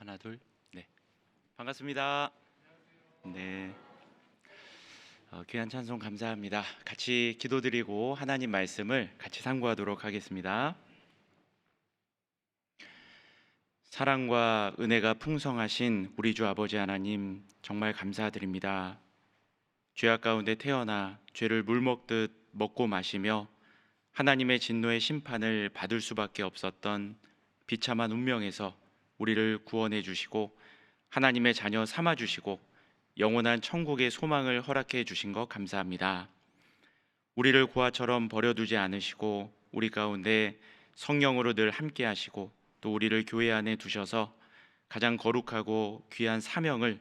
하나 둘. 네, 반갑습니다. 네, 귀한 찬송 감사합니다. 같이 기도드리고 하나님 말씀을 같이 상고하도록 하겠습니다. 사랑과 은혜가 풍성하신 우리 주 아버지 하나님, 정말 감사드립니다. 죄악 가운데 태어나 죄를 물먹듯 먹고 마시며 하나님의 진노의 심판을 받을 수밖에 없었던 비참한 운명에서 우리를 구원해 주시고 하나님의 자녀 삼아 주시고 영원한 천국의 소망을 허락해 주신 것 감사합니다. 우리를 고아처럼 버려두지 않으시고 우리 가운데 성령으로 늘 함께 하시고 또 우리를 교회 안에 두셔서 가장 거룩하고 귀한 사명을,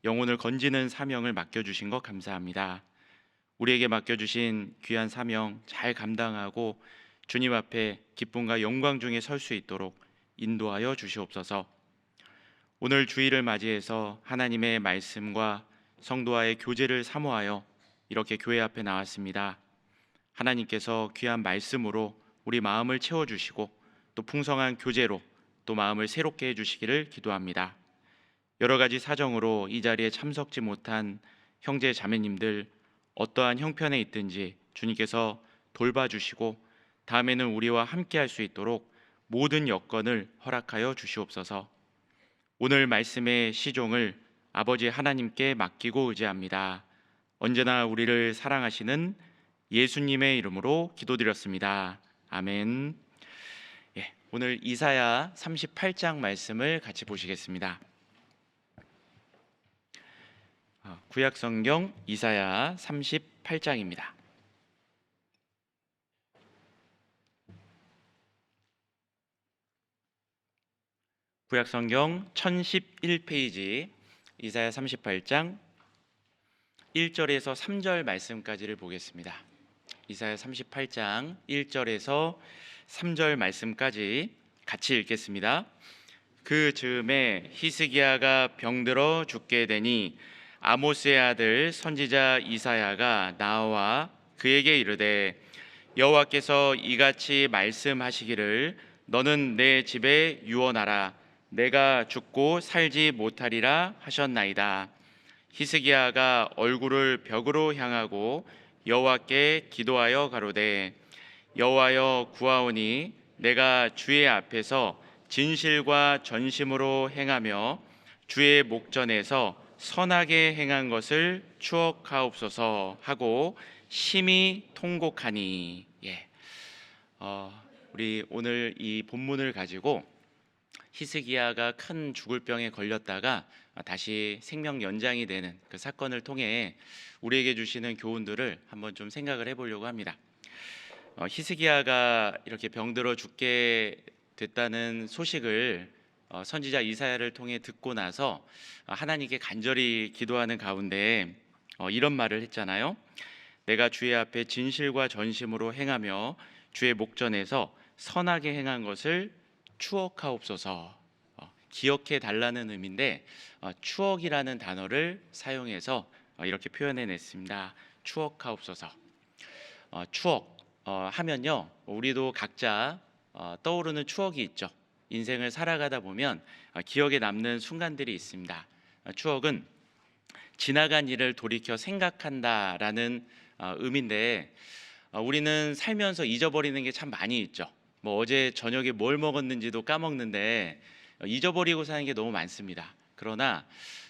영혼을 건지는 사명을 맡겨주신 것 감사합니다. 우리에게 맡겨주신 귀한 사명 잘 감당하고 주님 앞에 기쁨과 영광 중에 설 수 있도록 인도하여 주시옵소서. 오늘 주일을 맞이해서 하나님의 말씀과 성도와의 교제를 사모하여 이렇게 교회 앞에 나왔습니다. 하나님께서 귀한 말씀으로 우리 마음을 채워주시고 또 풍성한 교제로 또 마음을 새롭게 해주시기를 기도합니다. 여러 가지 사정으로 이 자리에 참석지 못한 형제 자매님들, 어떠한 형편에 있든지 주님께서 돌봐주시고 다음에는 우리와 함께 할 수 있도록 모든 여건을 허락하여 주시옵소서. 오늘 말씀의 시종을 아버지 하나님께 맡기고 의지합니다. 언제나 우리를 사랑하시는 예수님의 이름으로 기도드렸습니다. 아멘. 오늘 이사야 38장 말씀을 같이 보시겠습니다. 구약성경 이사야 38장입니다. 구약성경 1011페이지 이사야 38장 1절에서 3절 말씀까지를 보겠습니다. 이사야 38장 1절에서 3절 말씀까지 같이 읽겠습니다. 그 즈음에 히스기야가 병들어 죽게 되니 아모스의 아들 선지자 이사야가 나와 그에게 이르되 여호와께서 이같이 말씀하시기를 너는 내 집에 유언하라. 내가 죽고 살지 못하리라 하셨나이다. 히스기야가 얼굴을 벽으로 향하고 여호와께 기도하여 가로되 여호와여 구하오니 내가 주의 앞에서 진실과 전심으로 행하며 주의 목전에서 선하게 행한 것을 추억하옵소서 하고 심히 통곡하니. 우리 오늘 이 본문을 가지고 히스기야가 큰 죽을 병에 걸렸다가 다시 생명 연장이 되는 그 사건을 통해 우리에게 주시는 교훈들을 한번 좀 생각을 해보려고 합니다. 히스기야가 이렇게 병들어 죽게 됐다는 소식을 선지자 이사야를 통해 듣고 나서 하나님께 간절히 기도하는 가운데 이런 말을 했잖아요. 내가 주의 앞에 진실과 전심으로 행하며 주의 목전에서 선하게 행한 것을 추억하옵소서. 기억해 달라는 의미인데 추억이라는 단어를 사용해서 이렇게 표현해냈습니다. 추억하옵소서. 추억 하면요, 우리도 각자 떠오르는 추억이 있죠. 인생을 살아가다 보면 기억에 남는 순간들이 있습니다. 추억은 지나간 일을 돌이켜 생각한다라는 의미인데 우리는 살면서 잊어버리는 게 참 많이 있죠. 뭐 어제 저녁에 뭘 먹었는지도 까먹는데 잊어버리고 사는 게 너무 많습니다. 그러나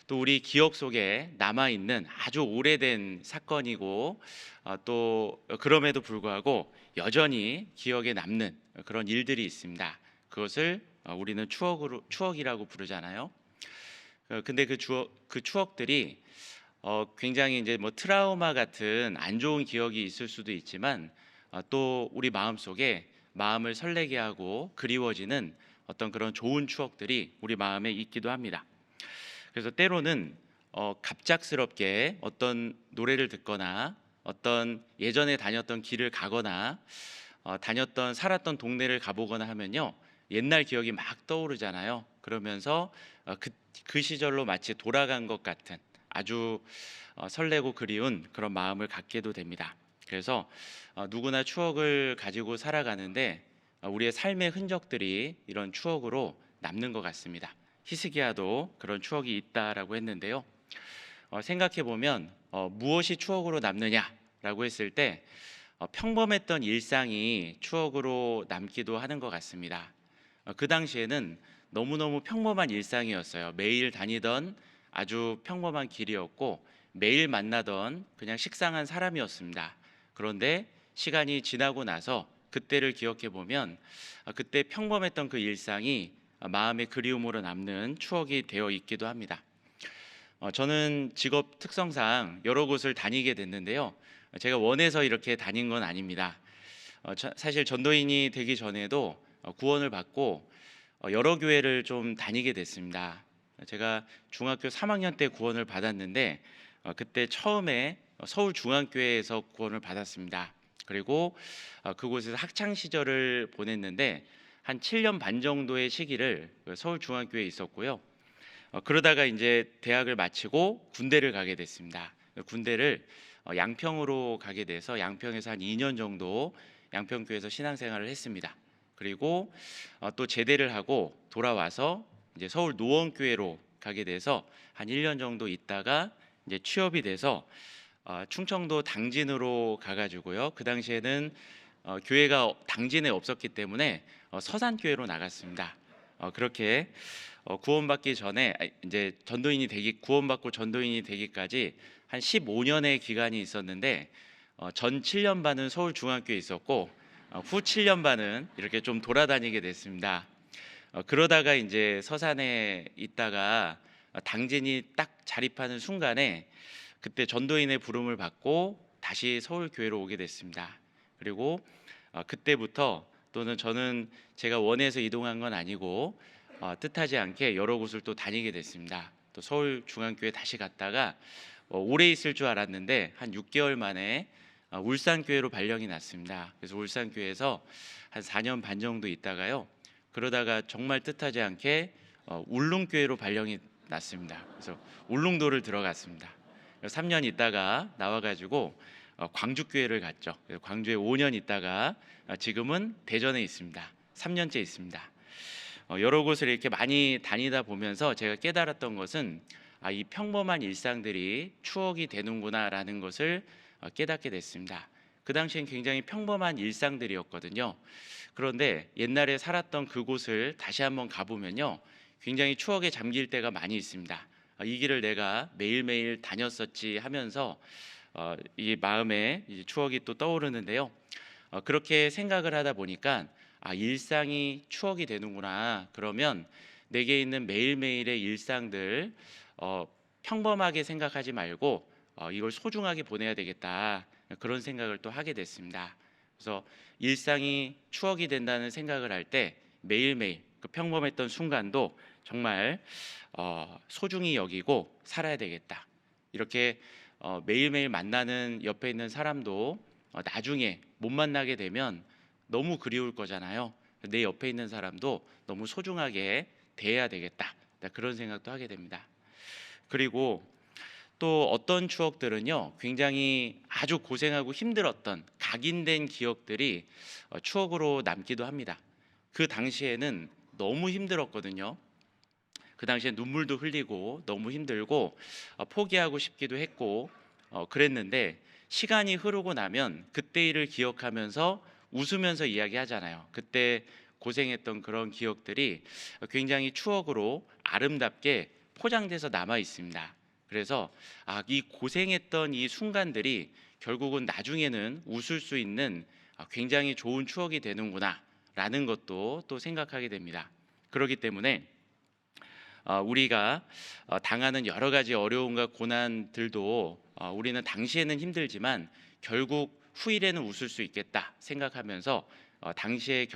또 우리 기억 속에 남아있는 아주 오래된 사건이고 또 그럼에도 불구하고 여전히 기억에 남는 그런 일들이 있습니다. 그것을 우리는 추억이라고 부르잖아요. 근데 그 추억들이 굉장히 이제 뭐 트라우마 같은 안 좋은 기억이 있을 수도 있지만 또 우리 마음 속에 마음을 설레게 하고 그리워지는 어떤 그런 좋은 추억들이 우리 마음에 있기도 합니다. 그래서 때로는 갑작스럽게 어떤 노래를 듣거나 어떤 예전에 다녔던 길을 가거나 다녔던 살았던 동네를 가보거나 하면요, 옛날 기억이 막 떠오르잖아요. 그러면서 그 시절로 마치 돌아간 것 같은 아주 설레고 그리운 그런 마음을 갖게도 됩니다. 그래서 누구나 추억을 가지고 살아가는데 우리의 삶의 흔적들이 이런 추억으로 남는 것 같습니다. 히스기야도 그런 추억이 있다라고 했는데요. 생각해 보면 무엇이 추억으로 남느냐라고 했을 때 평범했던 일상이 추억으로 남기도 하는 것 같습니다. 그 당시에는 너무너무 평범한 일상이었어요. 매일 다니던 아주 평범한 길이었고 매일 만나던 그냥 식상한 사람이었습니다. 그런데 시간이 지나고 나서 그때를 기억해 보면 그때 평범했던 그 일상이 마음의 그리움으로 남는 추억이 되어 있기도 합니다. 저는 직업 특성상 여러 곳을 다니게 됐는데요. 제가 원해서 이렇게 다닌 건 아닙니다. 사실 전도인이 되기 전에도 구원을 받고 여러 교회를 좀 다니게 됐습니다. 제가 중학교 3학년 때 구원을 받았는데 그때 처음에 서울중앙교회에서 구원을 받았습니다. 그리고 그곳에서 학창 시절을 보냈는데 한 7년 반 정도의 시기를 서울중앙교회에 있었고요. 그러다가 이제 대학을 마치고 군대를 가게 됐습니다. 군대를 양평으로 가게 돼서 양평에서 한 2년 정도 양평교회에서 신앙생활을 했습니다. 그리고 또 제대를 하고 돌아와서 이제 서울 노원교회로 가게 돼서 한 1년 정도 있다가 이제 취업이 돼서 충청도 당진으로 가가지고요. 그 당시에는 교회가 당진에 없었기 때문에 서산교회로 나갔습니다. 그렇게 구원받기 전에 이제 전도인이 되기 구원받고 전도인이 되기까지 한 15년의 기간이 있었는데 전 7년 반은 서울중앙교회에 있었고 후 7년 반은 이렇게 좀 돌아다니게 됐습니다. 그러다가 이제 서산에 있다가 당진이 딱 자립하는 순간에 그때 전도인의 부름을 받고 다시 서울교회로 오게 됐습니다. 그리고 그때부터 또는 저는 제가 원해서 이동한 건 아니고 뜻하지 않게 여러 곳을 또 다니게 됐습니다. 또 서울중앙교회 다시 갔다가 오래 있을 줄 알았는데 한 6개월 만에 울산교회로 발령이 났습니다. 그래서 울산교회에서 한 4년 반 정도 있다가요. 그러다가 정말 뜻하지 않게 울릉교회로 발령이 났습니다. 그래서 울릉도를 들어갔습니다. 3년 있다가 나와가지고 광주교회를 갔죠. 그래서 광주에 5년 있다가 지금은 대전에 있습니다. 3년째 있습니다. 여러 곳을 이렇게 많이 다니다 보면서 제가 깨달았던 것은 이 평범한 일상들이 추억이 되는구나라는 것을 깨닫게 됐습니다. 그 당시엔 굉장히 평범한 일상들이었거든요. 그런데 옛날에 살았던 그곳을 다시 한번 가보면요, 굉장히 추억에 잠길 때가 많이 있습니다. 이 길을 내가 매일매일 다녔었지 하면서 이 마음에 이제 추억이 또 떠오르는데요. 그렇게 생각을 하다 보니까 일상이 추억이 되는구나. 그러면 내게 있는 매일매일의 일상들 평범하게 생각하지 말고 이걸 소중하게 보내야 되겠다. 그런 생각을 또 하게 됐습니다. 그래서 일상이 추억이 된다는 생각을 할 때 매일매일 그 평범했던 순간도 정말 소중히 여기고 살아야 되겠다. 이렇게 매일매일 만나는 옆에 있는 사람도 나중에 못 만나게 되면 너무 그리울 거잖아요. 내 옆에 있는 사람도 너무 소중하게 대해야 되겠다. 그런 생각도 하게 됩니다. 그리고 또 어떤 추억들은요, 굉장히 아주 고생하고 힘들었던 각인된 기억들이 추억으로 남기도 합니다. 그 당시에는 너무 힘들었거든요. 그 당시에 눈물도 흘리고 너무 힘들고 포기하고 싶기도 했고 그랬는데 시간이 흐르고 나면 그때 일을 기억하면서 웃으면서 이야기하잖아요. 그때 고생했던 그런 기억들이 굉장히 추억으로 아름답게 포장돼서 남아 있습니다. 그래서 이 고생했던 이 순간들이 결국은 나중에는 웃을 수 있는 굉장히 좋은 추억이 되는구나라는 것도 또 생각하게 됩니다. 그렇기 때문에 우리가 당하는 여러 가지 어려움과 고난들도 우리는 당시에는 힘들지만 결국 후일에는 웃을 수 있겠다 생각하면서 당시에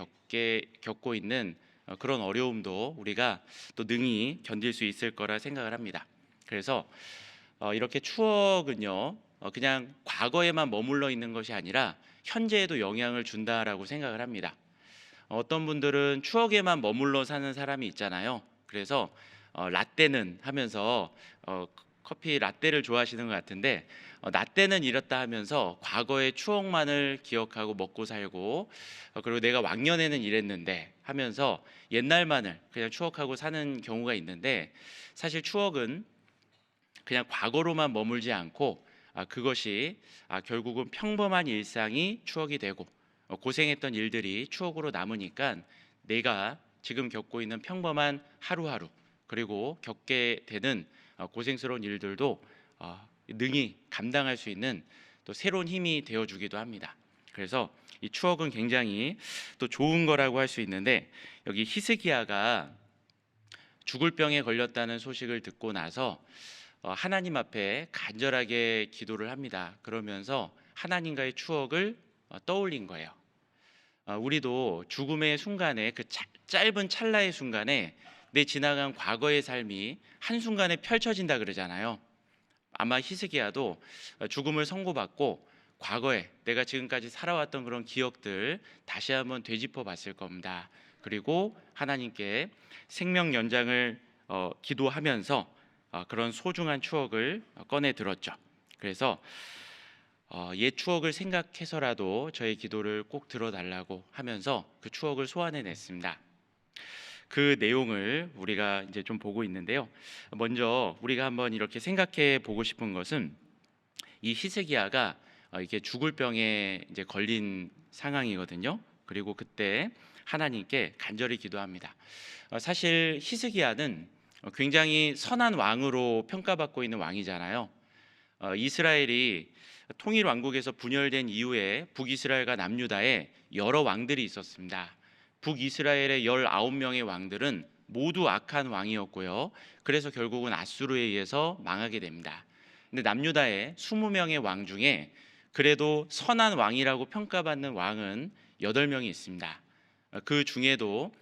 겪고 있는 그런 어려움도 우리가 또 능히 견딜 수 있을 거라 생각을 합니다. 그래서 이렇게 추억은요, 그냥 과거에만 머물러 있는 것이 아니라 현재에도 영향을 준다라고 생각을 합니다. 어떤 분들은 추억에만 머물러 사는 사람이 있잖아요. 그래서 라떼는 하면서 커피 라떼를 좋아하시는 것 같은데 나 때는 이렇다 하면서 과거의 추억만을 기억하고 먹고 살고 그리고 내가 왕년에는 이랬는데 하면서 옛날만을 그냥 추억하고 사는 경우가 있는데 사실 추억은 그냥 과거로만 머물지 않고 그것이 결국은 평범한 일상이 추억이 되고 고생했던 일들이 추억으로 남으니까 내가 지금 겪고 있는 평범한 하루하루 그리고 겪게 되는 고생스러운 일들도 능히 감당할 수 있는 또 새로운 힘이 되어주기도 합니다. 그래서 이 추억은 굉장히 또 좋은 거라고 할 수 있는데 여기 히스기야가 죽을 병에 걸렸다는 소식을 듣고 나서 하나님 앞에 간절하게 기도를 합니다. 그러면서 하나님과의 추억을 떠올린 거예요. 우리도 죽음의 순간에 그 짧은 찰나의 순간에 내 지나간 과거의 삶이 한순간에 펼쳐진다 그러잖아요. 아마 히스기야도 죽음을 선고받고 과거에 내가 지금까지 살아왔던 그런 기억들 다시 한번 되짚어 봤을 겁니다. 그리고 하나님께 생명 연장을 기도하면서 그런 소중한 추억을 꺼내 들었죠. 그래서 옛 추억을 생각해서라도 저의 기도를 꼭 들어달라고 하면서 그 추억을 소환해 냈습니다. 그 내용을 우리가 이제 좀 보고 있는데요. 먼저 우리가 한번 이렇게 생각해 보고 싶은 것은 이 히스기야가 이게 죽을 병에 이제 걸린 상황이거든요. 그리고 그때 하나님께 간절히 기도합니다. 사실 히스기야는 굉장히 선한 왕으로 평가받고 있는 왕이잖아요. 이스라엘이 통일 왕국에서 분열된 이후에 북이스라엘과 남유다에 여러 왕들이 있었습니다. 북이스라엘의 19명의 왕들은 모두 악한 왕이었고요. 그래서 결국은 아수르에 의해서 망하게 됩니다. 근데 남유다의 20명의 왕 중에 그래도 선한 왕이라고 평가받는 왕은 8명이 있습니다. 그 중에도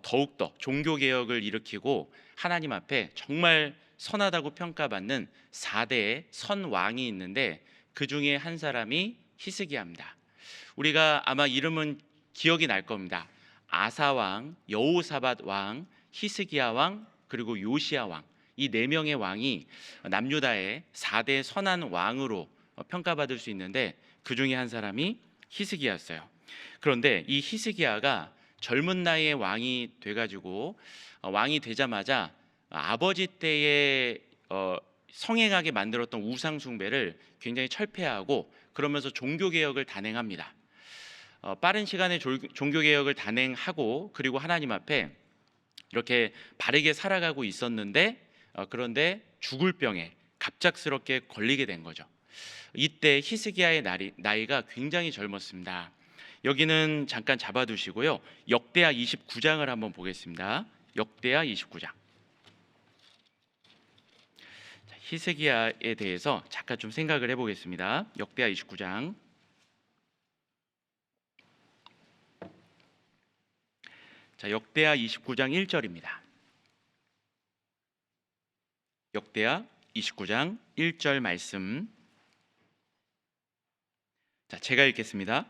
더욱더 종교개혁을 일으키고 하나님 앞에 정말 선하다고 평가받는 4대의 선왕이 있는데 그 중에 한 사람이 히스기야입니다. 우리가 아마 이름은 기억이 날 겁니다. 아사 왕, 여호사밧 왕, 히스기야 왕, 그리고 요시야 왕. 이 4명의 왕이 남유다의 4대 선한 왕으로 평가받을 수 있는데 그 중에 한 사람이 히스기야였어요. 그런데 이 히스기야가 젊은 나이에 왕이 돼가지고 왕이 되자마자 아버지 때에 성행하게 만들었던 우상 숭배를 굉장히 철폐하고 그러면서 종교 개혁을 단행합니다. 빠른 시간에 종교 개혁을 단행하고 그리고 하나님 앞에 이렇게 바르게 살아가고 있었는데 그런데 죽을 병에 갑작스럽게 걸리게 된 거죠. 이때 히스기야의 나이가 굉장히 젊었습니다. 여기는 잠깐 잡아두시고요. 역대하 29장을 한번 보겠습니다. 역대하 29장. 히스기야에 대해서 잠깐 좀 생각을 해보겠습니다. 역대하 29장. 자, 역대하 29장 1절입니다. 역대하 29장 1절 말씀. 자, 제가 읽겠습니다.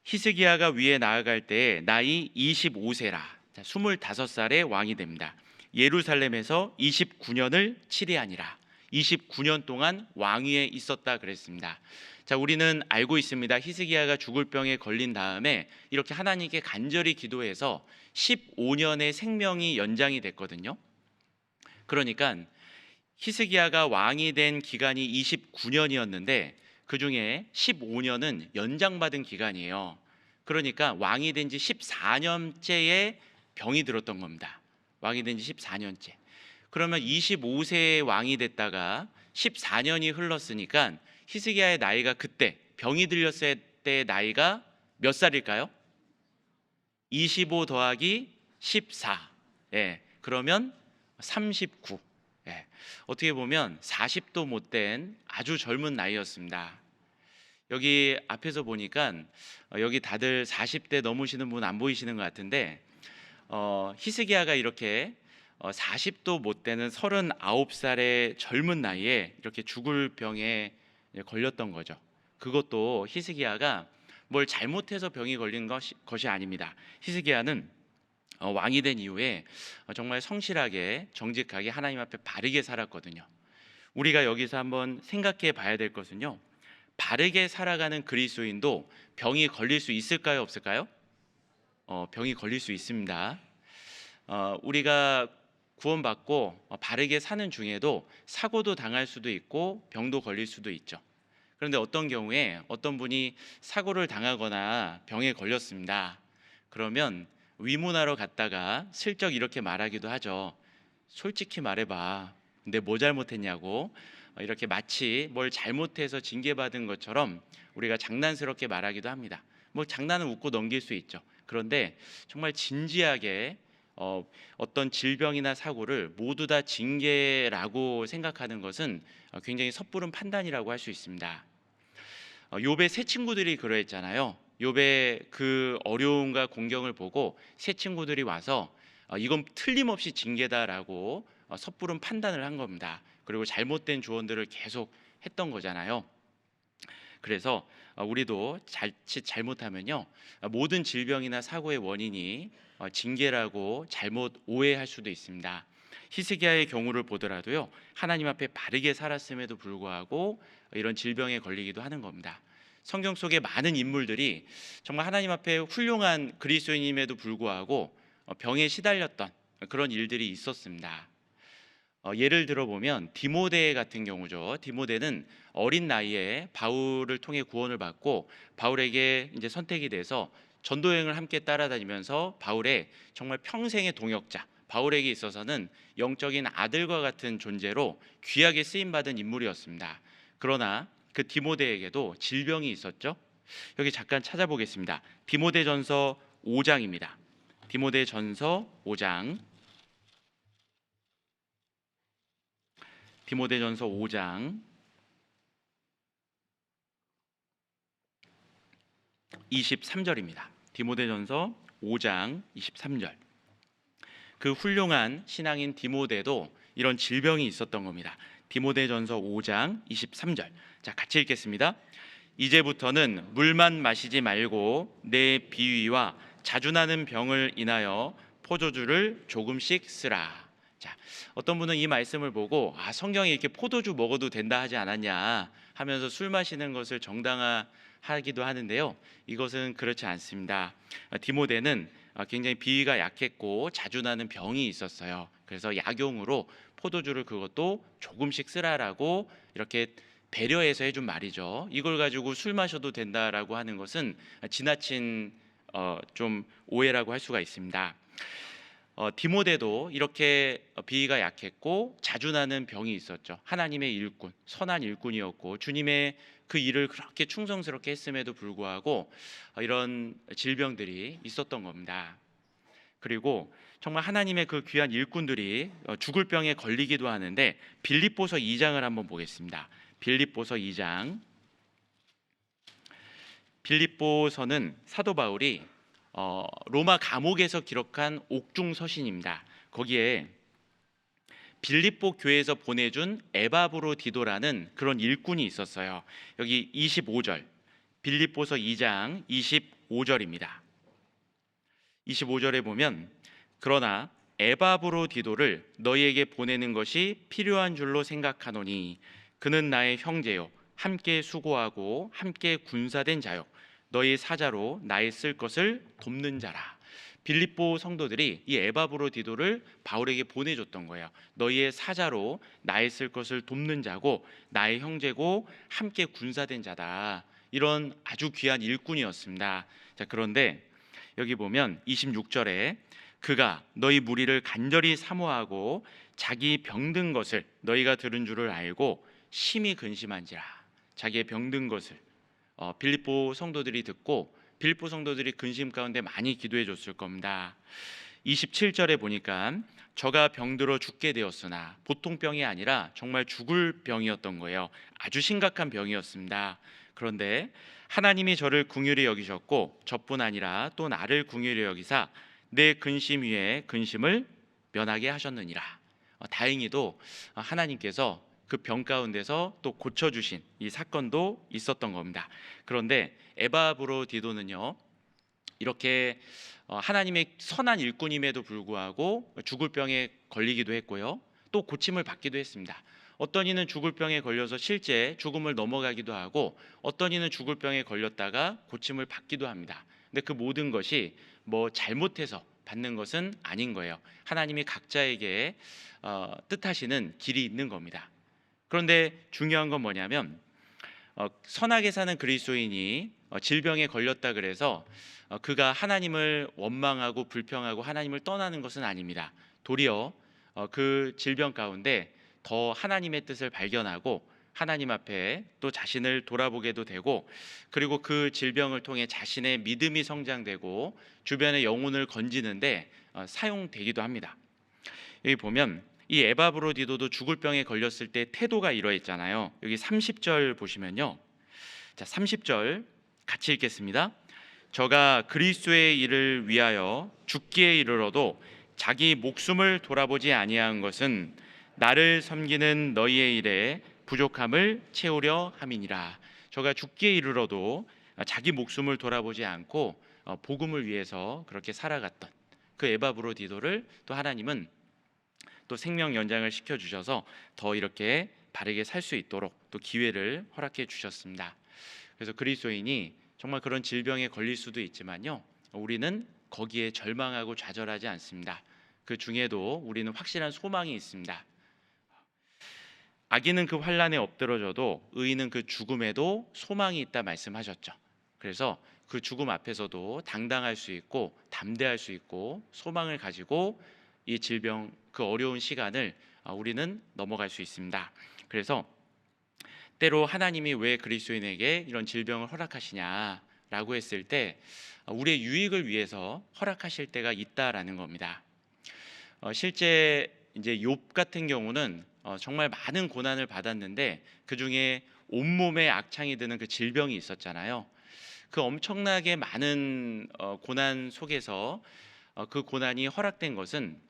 히스기야가 위에 나아갈 때 나이 25세라. 자, 25살에 왕이 됩니다. 예루살렘에서 29년을 치리하니라. 29년 동안 왕위에 있었다 그랬습니다. 자, 우리는 알고 있습니다. 히스기야가 죽을 병에 걸린 다음에 이렇게 하나님께 간절히 기도해서 15년의 생명이 연장이 됐거든요. 그러니까 히스기야가 왕이 된 기간이 29년이었는데 그 중에 15년은 연장받은 기간이에요. 그러니까 왕이 된 지 14년째에 병이 들었던 겁니다. 왕이 된 지 14년째. 그러면 25세에 왕이 됐다가 14년이 흘렀으니까 히스기야의 나이가 그때 병이 들렸을 때 나이가 몇 살일까요? 25 더하기 14. 예, 그러면 39. 예, 어떻게 보면 40도 못 된 아주 젊은 나이였습니다. 여기 앞에서 보니까 여기 다들 40대 넘으시는 분 안 보이시는 것 같은데 히스기야가 이렇게 40도 못 되는 39살의 젊은 나이에 이렇게 죽을 병에 걸렸던 거죠. 그것도 히스기야가 뭘 잘못해서 병이 걸린 것이 아닙니다. 히스기야는 왕이 된 이후에 정말 성실하게 정직하게 하나님 앞에 바르게 살았거든요. 우리가 여기서 한번 생각해 봐야 될 것은요. 바르게 살아가는 그리스도인도 병이 걸릴 수 있을까요, 없을까요? 병이 걸릴 수 있습니다. 우리가 구원받고 바르게 사는 중에도 사고도 당할 수도 있고 병도 걸릴 수도 있죠. 그런데 어떤 경우에 어떤 분이 사고를 당하거나 병에 걸렸습니다. 그러면 위문하러 갔다가 슬쩍 이렇게 말하기도 하죠. 솔직히 말해봐. 내 뭐 잘못했냐고. 이렇게 마치 뭘 잘못해서 징계받은 것처럼 우리가 장난스럽게 말하기도 합니다. 뭐 장난은 웃고 넘길 수 있죠. 그런데 정말 진지하게 어떤 질병이나 사고를 모두 다 징계라고 생각하는 것은 굉장히 섣부른 판단이라고 할 수 있습니다. 욥의 세 친구들이 그러했잖아요. 욥의 그 어려움과 공경을 보고 세 친구들이 와서 이건 틀림없이 징계다라고 섣부른 판단을 한 겁니다. 그리고 잘못된 조언들을 계속 했던 거잖아요. 그래서 우리도 자칫 잘못하면요, 모든 질병이나 사고의 원인이 징계라고 잘못 오해할 수도 있습니다. 히스기야의 경우를 보더라도요, 하나님 앞에 바르게 살았음에도 불구하고 이런 질병에 걸리기도 하는 겁니다. 성경 속의 많은 인물들이 정말 하나님 앞에 훌륭한 그리스도인임에도 불구하고 병에 시달렸던 그런 일들이 있었습니다. 예를 들어보면 디모데 같은 경우죠. 디모데는 어린 나이에 바울을 통해 구원을 받고 바울에게 이제 선택이 돼서 전도 여행을 함께 따라다니면서 바울의 정말 평생의 동역자, 바울에게 있어서는 영적인 아들과 같은 존재로 귀하게 쓰임 받은 인물이었습니다. 그러나 그 디모데에게도 질병이 있었죠. 여기 잠깐 찾아보겠습니다. 디모데전서 5장입니다. 디모데전서 5장. 디모데전서 5장 23절입니다. 디모데전서 5장 23절. 그 훌륭한 신앙인 디모데도 이런 질병이 있었던 겁니다. 디모데전서 5장 23절. 자, 같이 읽겠습니다. 이제부터는 물만 마시지 말고 내 비위와 자주 나는 병을 인하여 포도주를 조금씩 쓰라. 자, 어떤 분은 이 말씀을 보고 성경에 이렇게 포도주 먹어도 된다 하지 않았냐 하면서 술 마시는 것을 정당화하기도 하는데요. 이것은 그렇지 않습니다. 디모데는 굉장히 비위가 약했고 자주 나는 병이 있었어요. 그래서 약용으로 포도주를 그것도 조금씩 쓰라라고 이렇게 배려해서 해준 말이죠. 이걸 가지고 술 마셔도 된다라고 하는 것은 지나친 좀 오해라고 할 수가 있습니다. 디모데도 이렇게 비위가 약했고 자주 나는 병이 있었죠. 하나님의 일꾼, 선한 일꾼이었고 주님의 그 일을 그렇게 충성스럽게 했음에도 불구하고 이런 질병들이 있었던 겁니다. 그리고 정말 하나님의 그 귀한 일꾼들이 죽을 병에 걸리기도 하는데 빌립보서 2장을 한번 보겠습니다. 빌립보서 2장. 빌립보서는 사도 바울이 로마 감옥에서 기록한 옥중 서신입니다. 거기에 빌립보 교회에서 보내준 에바브로디도라는 그런 일꾼이 있었어요. 여기 25절, 빌립보서 2장 25절입니다. 25절에 보면 그러나 에바브로디도를 너희에게 보내는 것이 필요한 줄로 생각하노니 그는 나의 형제요 함께 수고하고 함께 군사된 자요 너희 사자로 나의 쓸 것을 돕는 자라. 빌립보 성도들이 이 에바브로디도를 바울에게 보내줬던 거예요. 너희의 사자로 나의 쓸 것을 돕는 자고 나의 형제고 함께 군사된 자다. 이런 아주 귀한 일꾼이었습니다. 자, 그런데 여기 보면 26절에 그가 너희 무리를 간절히 사모하고 자기 병든 것을 너희가 들은 줄을 알고 심히 근심한지라. 자기의 병든 것을 빌립보 성도들이 듣고 빌립보 성도들이 근심 가운데 많이 기도해 줬을 겁니다. 27절에 보니까 저가 병들어 죽게 되었으나 보통 병이 아니라 정말 죽을 병이었던 거예요. 아주 심각한 병이었습니다. 그런데 하나님이 저를 긍휼히 여기셨고 저뿐 아니라 또 나를 긍휼히 여기사 내 근심 위에 근심을 면하게 하셨느니라. 다행히도 하나님께서 그 병 가운데서 또 고쳐주신 이 사건도 있었던 겁니다. 그런데 에바브로디도는요, 이렇게 하나님의 선한 일꾼임에도 불구하고 죽을 병에 걸리기도 했고요, 또 고침을 받기도 했습니다. 어떤 이는 죽을 병에 걸려서 실제 죽음을 넘어가기도 하고 어떤 이는 죽을 병에 걸렸다가 고침을 받기도 합니다. 근데 그 모든 것이 뭐 잘못해서 받는 것은 아닌 거예요. 하나님이 각자에게 뜻하시는 길이 있는 겁니다. 그런데 중요한 건 뭐냐면 선하게 사는 그리스도인이 질병에 걸렸다 그래서 그가 하나님을 원망하고 불평하고 하나님을 떠나는 것은 아닙니다. 도리어 그 질병 가운데 더 하나님의 뜻을 발견하고 하나님 앞에 또 자신을 돌아보게도 되고, 그리고 그 질병을 통해 자신의 믿음이 성장되고 주변의 영혼을 건지는데 사용되기도 합니다. 여기 보면 이 에바브로디도도 죽을 병에 걸렸을 때 태도가 이러했잖아요. 여기 30절 보시면요. 자, 30절 같이 읽겠습니다. 저가 그리스도의 일을 위하여 죽기에 이르러도 자기 목숨을 돌아보지 아니한 것은 나를 섬기는 너희의 일에 부족함을 채우려 함이니라. 저가 죽기에 이르러도 자기 목숨을 돌아보지 않고 복음을 위해서 그렇게 살아갔던 그 에바브로디도를 또 하나님은 또 생명 연장을 시켜 주셔서 더 이렇게 바르게 살 수 있도록 또 기회를 허락해 주셨습니다. 그래서 그리스도인이 정말 그런 질병에 걸릴 수도 있지만요, 우리는 거기에 절망하고 좌절하지 않습니다. 그 중에도 우리는 확실한 소망이 있습니다. 악인은 그 환난에 엎드러져도 의인은 그 죽음에도 소망이 있다 말씀하셨죠. 그래서 그 죽음 앞에서도 당당할 수 있고 담대할 수 있고 소망을 가지고 이 질병 그 어려운 시간을 우리는 넘어갈 수 있습니다. 그래서 때로 하나님이 왜 그리스도인에게 이런 질병을 허락하시냐라고 했을 때 우리의 유익을 위해서 허락하실 때가 있다라는 겁니다. 실제 이제 욥 같은 경우는 정말 많은 고난을 받았는데 그 중에 온몸에 악창이 드는 그 질병이 있었잖아요. 그 엄청나게 많은 고난 속에서 그 고난이 허락된 것은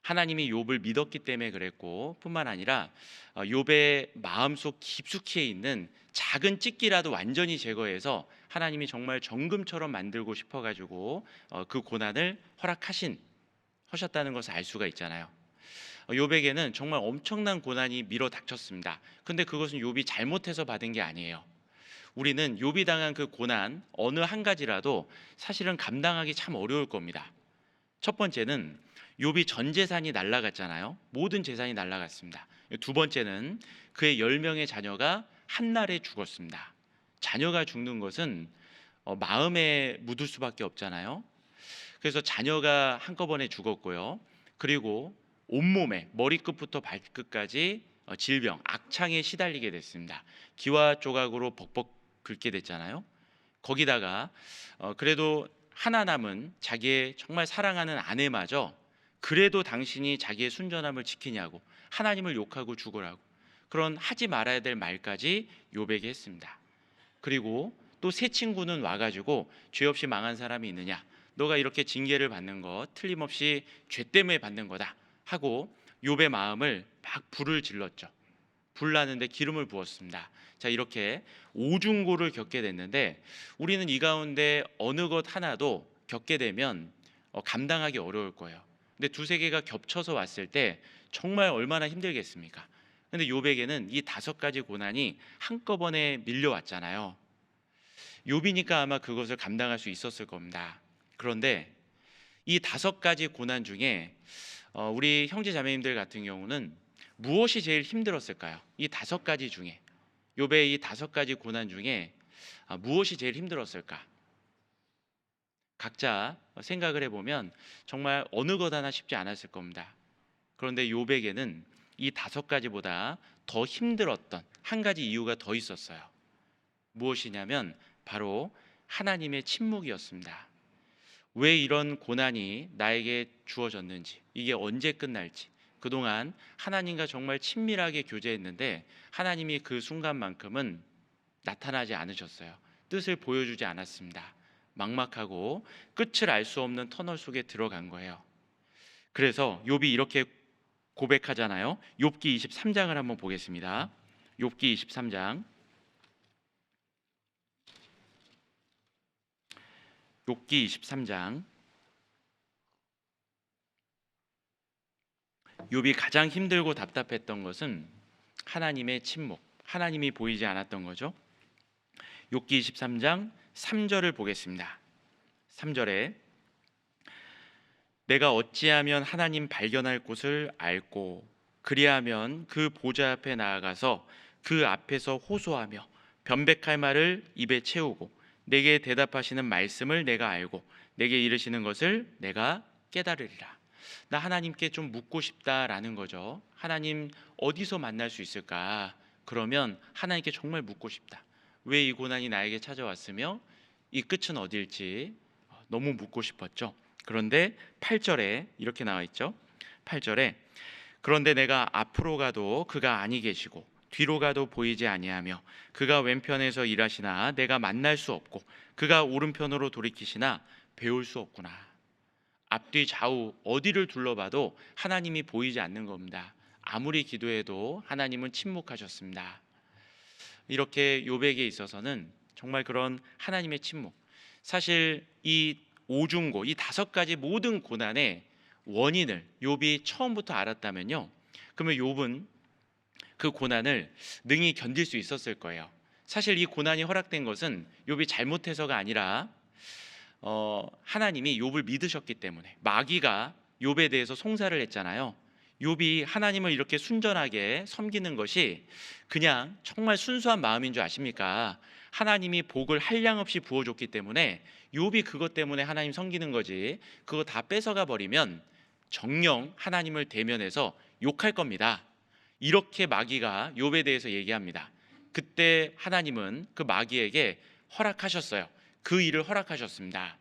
하나님이 욥을 믿었기 때문에 그랬고, 뿐만 아니라 욥의 마음속 깊숙이에 있는 작은 찢기라도 완전히 제거해서 하나님이 정말 정금처럼 만들고 싶어가지고 그 고난을 허락하셨다는 것을 알 수가 있잖아요. 욥에게는 정말 엄청난 고난이 밀어 닥쳤습니다. 근데 그것은 욥이 잘못해서 받은 게 아니에요. 우리는 욥이 당한 그 고난 어느 한 가지라도 사실은 감당하기 참 어려울 겁니다. 첫 번째는 욥이 전 재산이 날아갔잖아요. 모든 재산이 날아갔습니다. 두 번째는 그의 10명의 자녀가 한날에 죽었습니다. 자녀가 죽는 것은 마음에 묻을 수밖에 없잖아요. 그래서 자녀가 한꺼번에 죽었고요. 그리고 온몸에 머리끝부터 발끝까지 질병, 악창에 시달리게 됐습니다. 기와 조각으로 벅벅 긁게 됐잖아요. 거기다가 그래도 하나 남은 자기의 정말 사랑하는 아내마저 그래도 당신이 자기의 순전함을 지키냐고 하나님을 욕하고 죽으라고 그런 하지 말아야 될 말까지 욥에게 했습니다. 그리고 또 새 친구는 와가지고 죄 없이 망한 사람이 있느냐, 너가 이렇게 징계를 받는 것 틀림없이 죄 때문에 받는 거다 하고 욥의 마음을 막 불을 질렀죠. 불나는데 기름을 부었습니다. 자, 이렇게 오중고를 겪게 됐는데 우리는 이 가운데 어느 것 하나도 겪게 되면 감당하기 어려울 거예요. 근데 두세 개가 겹쳐서 왔을 때 정말 얼마나 힘들겠습니까? 근데 욥에게는 이 5가지 고난이 한꺼번에 밀려왔잖아요. 욥이니까 아마 그것을 감당할 수 있었을 겁니다. 그런데 이 5가지 고난 중에 우리 형제 자매님들 같은 경우는 무엇이 제일 힘들었을까요? 이 5가지 중에, 욥의 이 5가지 고난 중에 무엇이 제일 힘들었을까? 각자 생각을 해보면 정말 어느 것 하나 쉽지 않았을 겁니다. 그런데 욥에게는 이 5가지보다 더 힘들었던 한 가지 이유가 더 있었어요. 무엇이냐면 바로 하나님의 침묵이었습니다. 왜 이런 고난이 나에게 주어졌는지, 이게 언제 끝날지, 그동안 하나님과 정말 친밀하게 교제했는데 하나님이 그 순간만큼은 나타나지 않으셨어요. 뜻을 보여주지 않았습니다. 막막하고 끝을 알 수 없는 터널 속에 들어간 거예요. 그래서 욥이 이렇게 고백하잖아요. 욥기 23장을 한번 보겠습니다. 욥기 23장. 욥기 23장. 욥이 가장 힘들고 답답했던 것은 하나님의 침묵, 하나님이 보이지 않았던 거죠. 욥기 23장 3절을 보겠습니다. 3절에 내가 어찌하면 하나님 발견할 곳을 알고 그리하면 그 보좌 앞에 나아가서 그 앞에서 호소하며 변백할 말을 입에 채우고 내게 대답하시는 말씀을 내가 알고 내게 이르시는 것을 내가 깨달으리라. 나 하나님께 좀 묻고 싶다라는 거죠. 하나님 어디서 만날 수 있을까? 그러면 하나님께 정말 묻고 싶다. 왜 이 고난이 나에게 찾아왔으며 이 끝은 어딜지 너무 묻고 싶었죠. 그런데 8절에 이렇게 나와 있죠. 8절에 그런데 내가 앞으로 가도 그가 아니 계시고 뒤로 가도 보이지 아니하며 그가 왼편에서 일하시나 내가 만날 수 없고 그가 오른편으로 돌이키시나 배울 수 없구나. 앞뒤 좌우 어디를 둘러봐도 하나님이 보이지 않는 겁니다. 아무리 기도해도 하나님은 침묵하셨습니다. 이렇게 욥에게 있어서는 정말 그런 하나님의 침묵, 사실 이 오중고, 이 5가지 모든 고난의 원인을 욥이 처음부터 알았다면요, 그러면 욥은 그 고난을 능히 견딜 수 있었을 거예요. 사실 이 고난이 허락된 것은 욥이 잘못해서가 아니라 하나님이 욥을 믿으셨기 때문에. 마귀가 욥에 대해서 송사를 했잖아요. 욥이 하나님을 이렇게 순전하게 섬기는 것이 그냥 정말 순수한 마음인 줄 아십니까? 하나님이 복을 한량없이 부어줬기 때문에 욥이 그것 때문에 하나님 섬기는 거지, 그거 다 뺏어가 버리면 정녕 하나님을 대면해서 욕할 겁니다. 이렇게 마귀가 욥에 대해서 얘기합니다. 그때 하나님은 그 마귀에게 허락하셨어요. 그 일을 허락하셨습니다.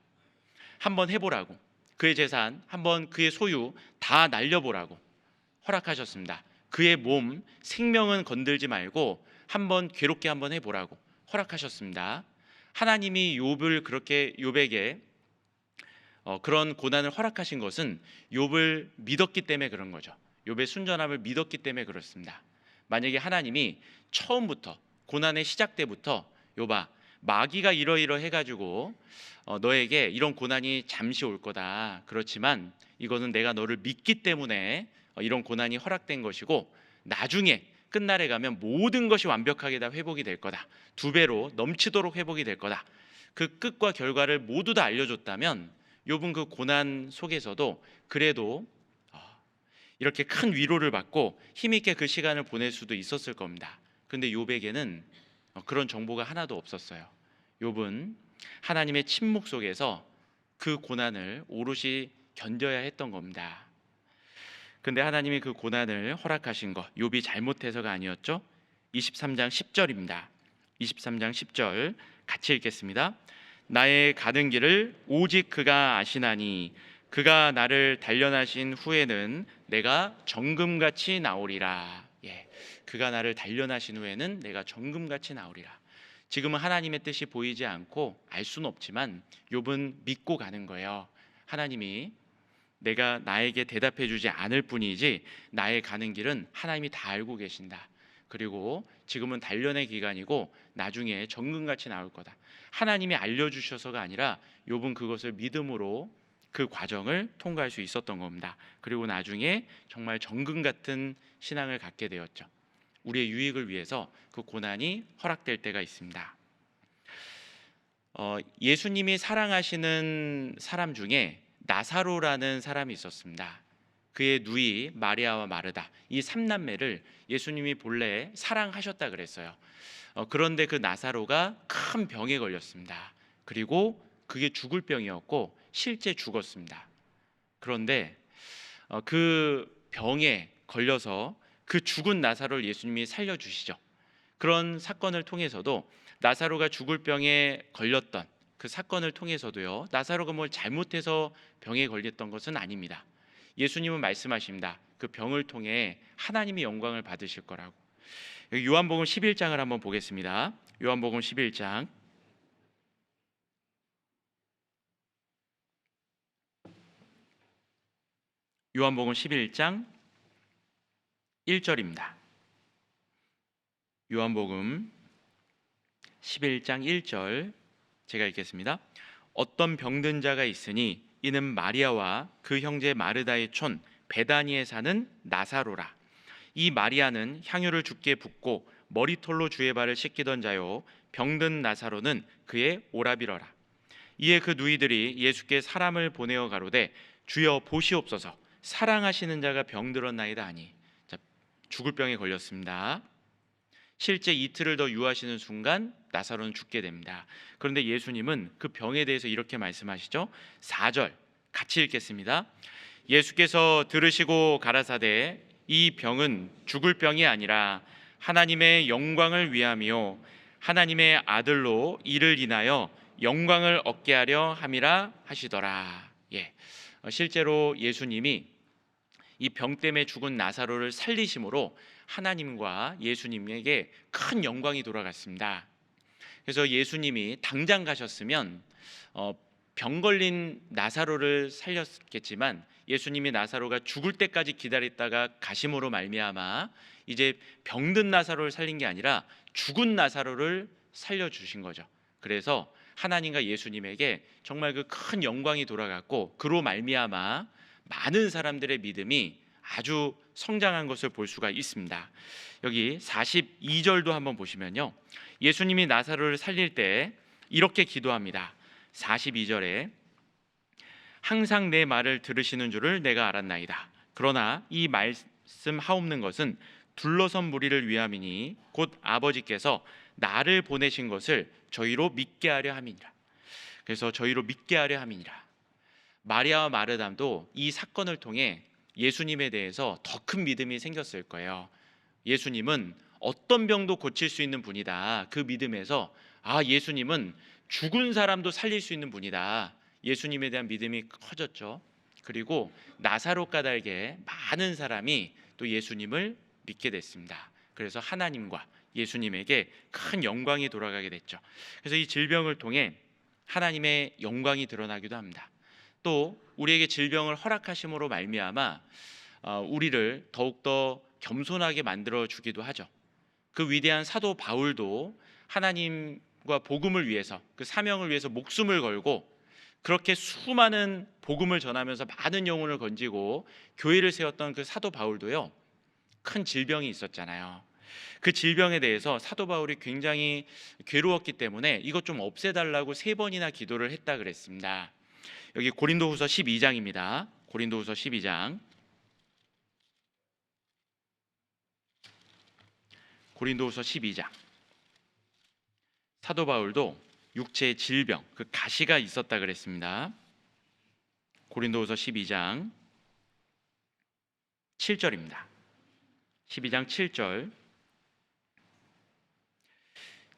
한번 해보라고, 그의 재산, 한번 그의 소유 다 날려보라고 허락하셨습니다. 그의 몸, 생명은 건들지 말고 한번 괴롭게 한번 해보라고 허락하셨습니다. 하나님이 욥을 그렇게 욥에게 그런 고난을 허락하신 것은 욥을 믿었기 때문에 그런 거죠. 욥의 순전함을 믿었기 때문에 그렇습니다. 만약에 하나님이 처음부터 고난의 시작 때부터 욥아, 마귀가 이러이러 해가지고 너에게 이런 고난이 잠시 올 거다. 그렇지만 이거는 내가 너를 믿기 때문에 이런 고난이 허락된 것이고 나중에 끝날에 가면 모든 것이 완벽하게 다 회복이 될 거다. 2배로 넘치도록 회복이 될 거다. 그 끝과 결과를 모두 다 알려줬다면 욥은 그 고난 속에서도 그래도 이렇게 큰 위로를 받고 힘있게 그 시간을 보낼 수도 있었을 겁니다. 그런데 욥에게는 그런 정보가 하나도 없었어요. 욥은 하나님의 침묵 속에서 그 고난을 오롯이 견뎌야 했던 겁니다. 근데 하나님이 그 고난을 허락하신 것, 욥이 잘못해서가 아니었죠. 23장 10절입니다. 23장 10절 같이 읽겠습니다. 나의 가는 길을 오직 그가 아시나니 그가 나를 단련하신 후에는 내가 정금같이 나오리라. 그가 나를 단련하신 후에는 내가 정금같이 나오리라. 지금은 하나님의 뜻이 보이지 않고 알 수는 없지만 욥은 믿고 가는 거예요. 하나님이 내가 나에게 대답해 주지 않을 뿐이지 나의 가는 길은 하나님이 다 알고 계신다. 그리고 지금은 단련의 기간이고 나중에 정금같이 나올 거다. 하나님이 알려주셔서가 아니라 욥은 그것을 믿음으로 그 과정을 통과할 수 있었던 겁니다. 그리고 나중에 정말 정금 같은 신앙을 갖게 되었죠. 우리의 유익을 위해서 그 고난이 허락될 때가 있습니다. 예수님이 사랑하시는 사람 중에 나사로라는 사람이 있었습니다. 그의 누이 마리아와 마르다, 이 3남매를 예수님이 본래 사랑하셨다 그랬어요. 그런데 그 나사로가 큰 병에 걸렸습니다. 그리고 그게 죽을 병이었고 실제 죽었습니다. 그런데 그 병에 걸려서 그 죽은 나사로를 예수님이 살려주시죠. 그런 사건을 통해서도 나사로가 죽을 병에 걸렸던 그 사건을 통해서도요, 나사로가 뭘 잘못해서 병에 걸렸던 것은 아닙니다. 예수님은 말씀하십니다. 그 병을 통해 하나님이 영광을 받으실 거라고. 요한복음 11장을 한번 보겠습니다. 요한복음 11장 요한복음 11장 1절입니다. 요한복음 11장 1절 제가 읽겠습니다. 어떤 병든 자가 있으니 이는 마리아와 그 형제 마르다의 촌 베다니에 사는 나사로라. 이 마리아는 향유를 주께 붓고 머리털로 주의 발을 씻기던 자요 병든 나사로는 그의 오라비러라. 이에 그 누이들이 예수께 사람을 보내어 가로되 주여 보시옵소서 사랑하시는 자가 병들었나이다 하니. 자, 죽을 병에 걸렸습니다. 실제 이틀을 더 유하시는 순간 나사로는 죽게 됩니다. 그런데 예수님은 그 병에 대해서 이렇게 말씀하시죠. 4절 같이 읽겠습니다. 예수께서 들으시고 가라사대 이 병은 죽을 병이 아니라 하나님의 영광을 위함이요 하나님의 아들로 이를 인하여 영광을 얻게 하려 함이라 하시더라. 실제로 예수님이 이 병 때문에 죽은 나사로를 살리심으로 하나님과 예수님에게 큰 영광이 돌아갔습니다. 그래서 예수님이 당장 가셨으면 병 걸린 나사로를 살렸겠지만 예수님이 나사로가 죽을 때까지 기다렸다가 가심으로 말미암아 이제 병든 나사로를 살린 게 아니라 죽은 나사로를 살려주신 거죠. 그래서 하나님과 예수님에게 정말 그 큰 영광이 돌아갔고 그로 말미암아 많은 사람들의 믿음이 아주 성장한 것을 볼 수가 있습니다. 여기 42절도 한번 보시면요. 예수님이 나사로를 살릴 때 이렇게 기도합니다. 42절에 항상 내 말을 들으시는 줄을 내가 알았나이다. 그러나 이 말씀 하옵는 것은 둘러선 무리를 위함이니 곧 아버지께서 나를 보내신 것을 저희로 믿게 하려 함이니라. 그래서 저희로 믿게 하려 함이니라. 마리아와 마르담도 이 사건을 통해 예수님에 대해서 더 큰 믿음이 생겼을 거예요. 예수님은 어떤 병도 고칠 수 있는 분이다. 그 믿음에서 예수님은 죽은 사람도 살릴 수 있는 분이다. 예수님에 대한 믿음이 커졌죠. 그리고 나사로 까닭에 많은 사람이 또 예수님을 믿게 됐습니다. 그래서 하나님과 예수님에게 큰 영광이 돌아가게 됐죠. 그래서 이 질병을 통해 하나님의 영광이 드러나기도 합니다. 또 우리에게 질병을 허락하심으로 말미암아 우리를 더욱더 겸손하게 만들어 주기도 하죠. 그 위대한 사도 바울도 하나님과 복음을 위해서 그 사명을 위해서 목숨을 걸고 그렇게 수많은 복음을 전하면서 많은 영혼을 건지고 교회를 세웠던 그 사도 바울도요 큰 질병이 있었잖아요. 그 질병에 대해서 사도 바울이 굉장히 괴로웠기 때문에 이것 좀 없애달라고 3번이나 기도를 했다 그랬습니다. 여기 고린도후서 12장입니다. 고린도후서 12장. 고린도후서 12장. 사도 바울도 육체의 질병, 그 가시가 있었다 그랬습니다. 고린도후서 12장 7절입니다. 12장 7절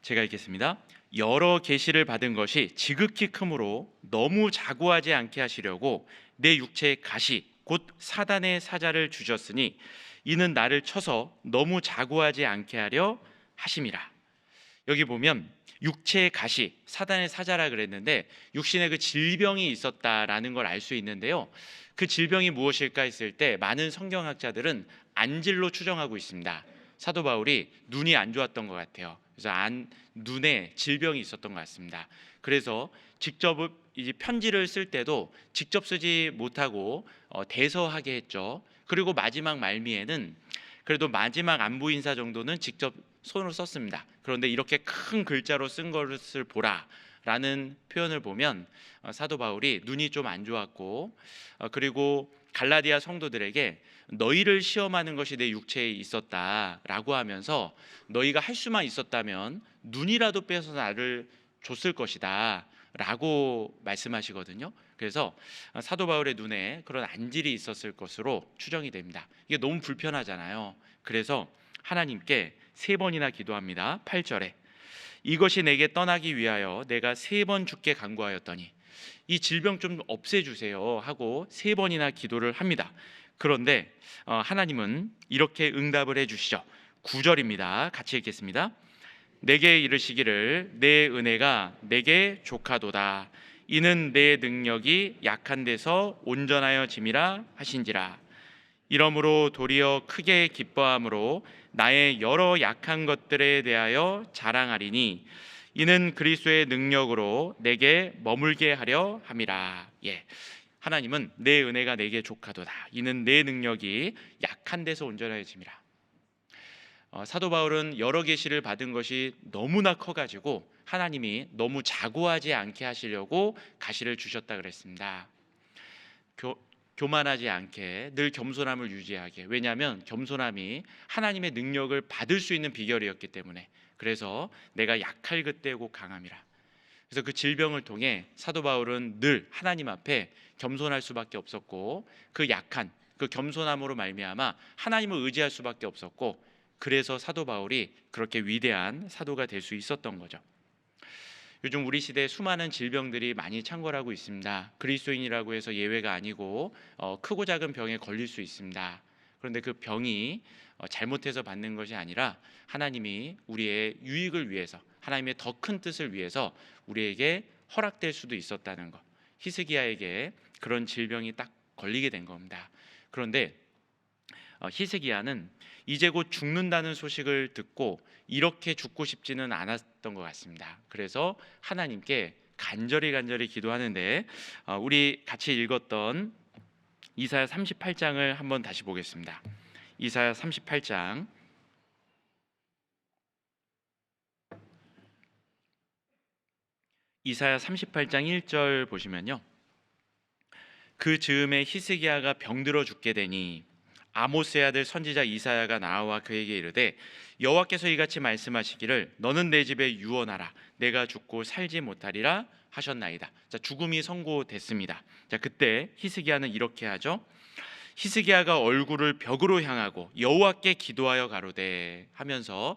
제가 읽겠습니다. 여러 계시를 받은 것이 지극히 크므로 너무 자고하지 않게 하시려고 내 육체의 가시 곧 사단의 사자를 주셨으니 이는 나를 쳐서 너무 자고하지 않게 하려 하심이라. 여기 보면 육체의 가시, 사단의 사자라 그랬는데 육신에 그 질병이 있었다라는 걸 알 수 있는데요. 그 질병이 무엇일까 했을 때 많은 성경학자들은 안질로 추정하고 있습니다. 사도 바울이 눈이 안 좋았던 것 같아요. 그래서 눈에 질병이 있었던 것 같습니다. 그래서 직접 이제 편지를 쓸 때도 직접 쓰지 못하고 대서하게 했죠. 그리고 마지막 말미에는 그래도 마지막 안부 인사 정도는 직접 손으로 썼습니다. 그런데 이렇게 큰 글자로 쓴 것을 보라라는 표현을 보면 사도 바울이 눈이 좀 안 좋았고 그리고 갈라디아 성도들에게 너희를 시험하는 것이 내 육체에 있었다라고 하면서 너희가 할 수만 있었다면 눈이라도 빼서 나를 줬을 것이다 라고 말씀하시거든요. 그래서 사도 바울의 눈에 그런 안질이 있었을 것으로 추정이 됩니다. 이게 너무 불편하잖아요. 그래서 하나님께 3번이나 기도합니다. 8절에 이것이 내게 떠나기 위하여 내가 3번 주께 간구하였더니 이 질병 좀 없애주세요 하고 3번이나 기도를 합니다. 그런데 하나님은 이렇게 응답을 해주시죠. 9절입니다. 같이 읽겠습니다. 내게 이르시기를 내 은혜가 내게 족하도다. 이는 내 능력이 약한 데서 온전하여 짐이라 하신지라. 이러므로 도리어 크게 기뻐함으로 나의 여러 약한 것들에 대하여 자랑하리니 이는 그리스도의 능력으로 내게 머물게 하려 함이라. 하나님은 내 은혜가 내게 족하도다. 이는 내 능력이 약한 데서 온전하여짐이라. 사도 바울은 여러 계시를 받은 것이 너무나 커가지고 하나님이 너무 자고하지 않게 하시려고 가시를 주셨다 그랬습니다. 교만하지 않게 늘 겸손함을 유지하게. 왜냐하면 겸손함이 하나님의 능력을 받을 수 있는 비결이었기 때문에. 그래서 내가 약할 그때 곧 강함이라. 그래서 그 질병을 통해 사도 바울은 늘 하나님 앞에 겸손할 수밖에 없었고, 그 약한 그 겸손함으로 말미암아 하나님을 의지할 수밖에 없었고, 그래서 사도 바울이 그렇게 위대한 사도가 될 수 있었던 거죠. 요즘 우리 시대에 수많은 질병들이 많이 창궐하고 있습니다. 그리스도인이라고 해서 예외가 아니고 크고 작은 병에 걸릴 수 있습니다. 그런데 그 병이 잘못해서 받는 것이 아니라 하나님이 우리의 유익을 위해서, 하나님의 더 큰 뜻을 위해서 우리에게 허락될 수도 있었다는 것. 히스기야에게 그런 질병이 딱 걸리게 된 겁니다. 그런데 히스기야는 이제 곧 죽는다는 소식을 듣고 이렇게 죽고 싶지는 않았던 것 같습니다. 그래서 하나님께 간절히 기도하는데, 우리 같이 읽었던 이사야 38장을 한번 다시 보겠습니다. 이사야 38장 이사야 38장 1절 보시면요, 그 즈음에 히스기야가 병들어 죽게 되니 아모스의 아들 선지자 이사야가 나와 그에게 이르되, 여호와께서 이같이 말씀하시기를 너는 내 집에 유언하라. 내가 죽고 살지 못하리라 하셨나이다. 자, 죽음이 선고됐습니다. 자, 그때 히스기야는 이렇게 하죠. 히스기야가 얼굴을 벽으로 향하고 여호와께 기도하여 가로되 하면서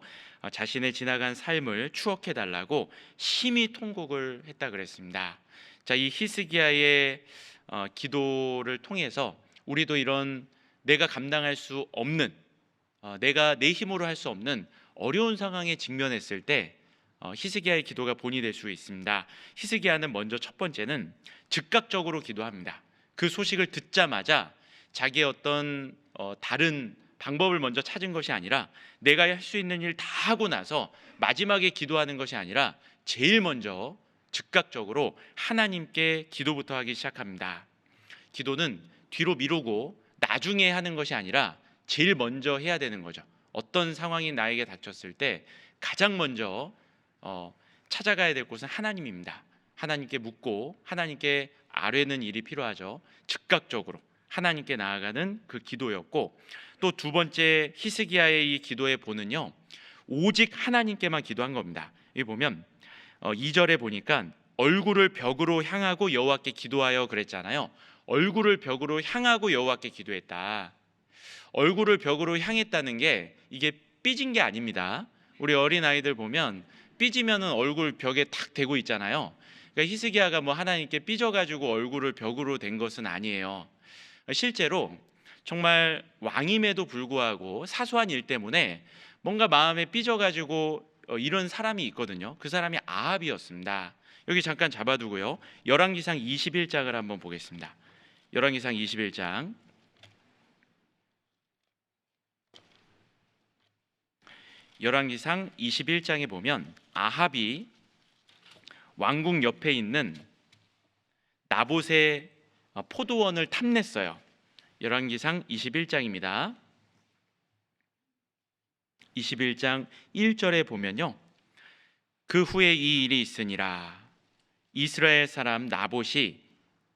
자신의 지나간 삶을 추억해 달라고 심히 통곡을 했다 그랬습니다. 자, 이 히스기야의 기도를 통해서 우리도 이런 내가 감당할 수 없는, 내가 내 힘으로 할 수 없는 어려운 상황에 직면했을 때 히스기야의 기도가 본이 될 수 있습니다. 히스기야는 먼저 첫 번째는 즉각적으로 기도합니다. 그 소식을 듣자마자 자기의 어떤 다른 방법을 먼저 찾은 것이 아니라, 내가 할 수 있는 일 다 하고 나서 마지막에 기도하는 것이 아니라 제일 먼저 즉각적으로 하나님께 기도부터 하기 시작합니다. 기도는 뒤로 미루고 나중에 하는 것이 아니라 제일 먼저 해야 되는 거죠. 어떤 상황이 나에게 닥쳤을 때 가장 먼저 찾아가야 될 곳은 하나님입니다. 하나님께 묻고 하나님께 아뢰는 일이 필요하죠. 즉각적으로 하나님께 나아가는 그 기도였고, 또 두 번째 히스기야의 이 기도의 본은요, 오직 하나님께만 기도한 겁니다. 여기 보면 2절에 보니까 얼굴을 벽으로 향하고 여호와께 기도하여 그랬잖아요. 얼굴을 벽으로 향하고 여호와께 기도했다. 얼굴을 벽으로 향했다는 게 이게 삐진 게 아닙니다. 우리 어린아이들 보면 삐지면은 얼굴 벽에 탁 대고 있잖아요. 그러니까 히스기야가 뭐 하나님께 삐져가지고 얼굴을 벽으로 댄 것은 아니에요. 실제로 정말 왕임에도 불구하고 사소한 일 때문에 뭔가 마음에 삐져가지고 이런 사람이 있거든요. 그 사람이 아합이었습니다. 여기 잠깐 잡아두고요, 열왕기상 21장을 한번 보겠습니다. 열왕기상 21장 열왕기상 21장에 보면 아합이 왕궁 옆에 있는 나봇의 포도원을 탐냈어요. 열왕기상 21장입니다. 21장 1절에 보면요, 그 후에 이 일이 있으니라. 이스라엘 사람 나봇이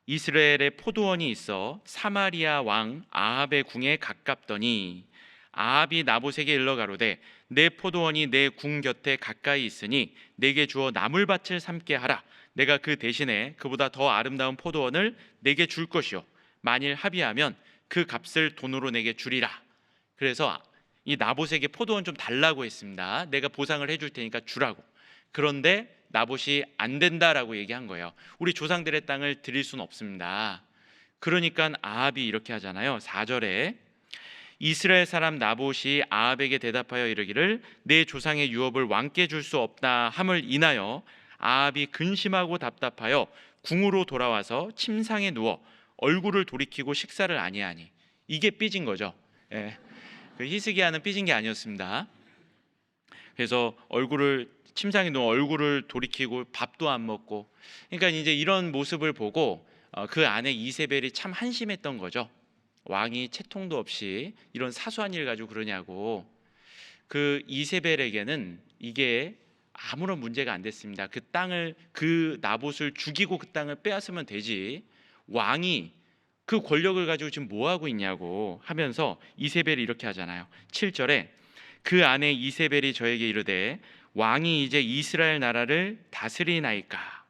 이스라엘의 포도원이 있어 사마리아 왕 아합의 궁에 가깝더니 아합이 나봇에게 일러 가로되, 내 포도원이 내 궁 곁에 가까이 있으니 내게 주어 나물밭을 삼게 하라. 내가 그 대신에 그보다 더 아름다운 포도원을 내게 줄 것이요, 만일 합의하면 그 값을 돈으로 내게 주리라. 그래서 이 나봇에게 포도원 좀 달라고 했습니다. 내가 보상을 해줄 테니까 주라고. 그런데 나봇이 안 된다라고 얘기한 거예요. 우리 조상들의 땅을 드릴 수는 없습니다. 그러니까 아합이 이렇게 하잖아요. 4절에 이스라엘 사람 나봇이 아합에게 대답하여 이르기를, 내 조상의 유업을 왕께 줄 수 없다 함을 인하여 아합이 근심하고 답답하여 궁으로 돌아와서 침상에 누워 얼굴을 돌이키고 식사를 아니하니. 이게 삐진 거죠. 예. 그 히스기야는 삐진 게 아니었습니다. 그래서 침상에 누워 얼굴을 돌이키고 밥도 안 먹고, 그러니까 이제 이런 모습을 보고 그 아내 이세벨이 참 한심했던 거죠. 왕이 채통도 없이 이런 사소한 일 가지고 그러냐고. 그 이세벨에게는 이게 아무런 문제가 안 됐습니다. 그 땅을, 그 나봇을 죽이고 그 땅을 빼앗으면 되지, 왕이 그 권력을 가지고 지금 뭐 하고 있냐고 하면서 이세벨이 이렇게 하잖아요. 7절에 그 아내 이세벨이 저에게 이르되 왕이 이제 이스라엘 나라를 다스리나이까?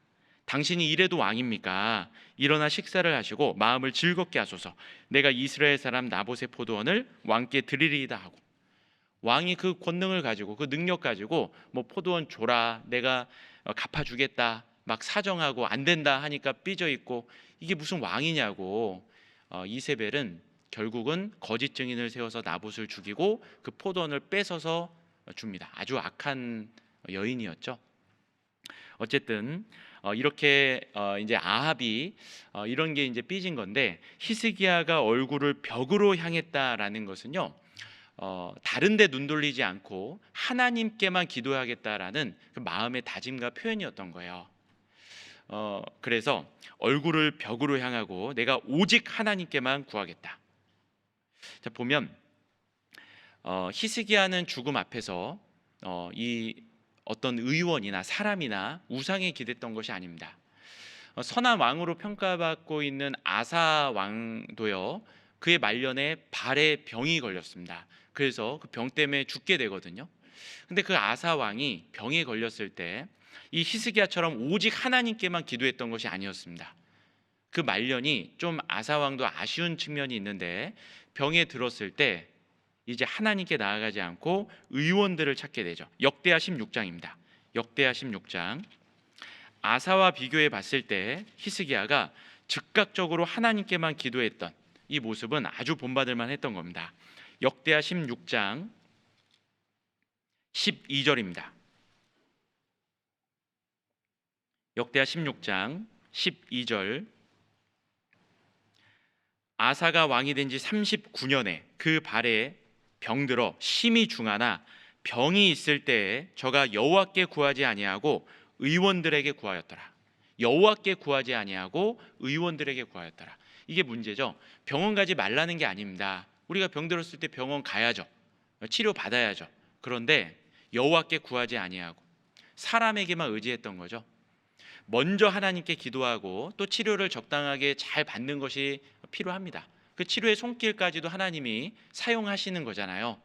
당신이 이래도 왕입니까? 일어나 식사를 하시고 마음을 즐겁게 하소서. 내가 이스라엘 사람 나봇의 포도원을 왕께 드리리이다 하고, 왕이 그 권능을 가지고 그 능력 가지고 뭐 포도원 줘라, 내가 갚아주겠다 막 사정하고 안 된다 하니까 삐져 있고, 이게 무슨 왕이냐고. 이세벨은 결국은 거짓 증인을 세워서 나봇을 죽이고 그 포도원을 뺏어서 줍니다. 아주 악한 여인이었죠. 어쨌든 이렇게 이제 아합이 이런 게 이제 삐진 건데, 히스기야가 얼굴을 벽으로 향했다라는 것은요, 다른 데 눈 돌리지 않고 하나님께만 기도하겠다라는 그 마음의 다짐과 표현이었던 거예요. 그래서 얼굴을 벽으로 향하고 내가 오직 하나님께만 구하겠다. 자, 보면 히스기야는 죽음 앞에서 이 어떤 의원이나 사람이나 우상에 기댔던 것이 아닙니다. 선한 왕으로 평가받고 있는 아사 왕도요, 그의 말년에 발에 병이 걸렸습니다. 그래서 그 병 때문에 죽게 되거든요. 근데 그 아사 왕이 병에 걸렸을 때 이 히스기야처럼 오직 하나님께만 기도했던 것이 아니었습니다. 그 말년이 좀 아사 왕도 아쉬운 측면이 있는데, 병에 들었을 때 이제 하나님께 나아가지 않고 의원들을 찾게 되죠. 역대하 16장입니다. 역대하 16장. 아사와 비교해 봤을 때 히스기야가 즉각적으로 하나님께만 기도했던 이 모습은 아주 본받을 만했던 겁니다. 역대하 16장 12절입니다. 역대하 16장 12절. 아사가 왕이 된 지 39년에 그 발에 병들어 심히 중하나 병이 있을 때에 저가 여호와께 구하지 아니하고 의원들에게 구하였더라. 여호와께 구하지 아니하고 의원들에게 구하였더라. 이게 문제죠. 병원 가지 말라는 게 아닙니다. 우리가 병들었을 때 병원 가야죠. 치료 받아야죠. 그런데 여호와께 구하지 아니하고 사람에게만 의지했던 거죠. 먼저 하나님께 기도하고 또 치료를 적당하게 잘 받는 것이 필요합니다. 그 치료의 손길까지도 하나님이 사용하시는 거잖아요.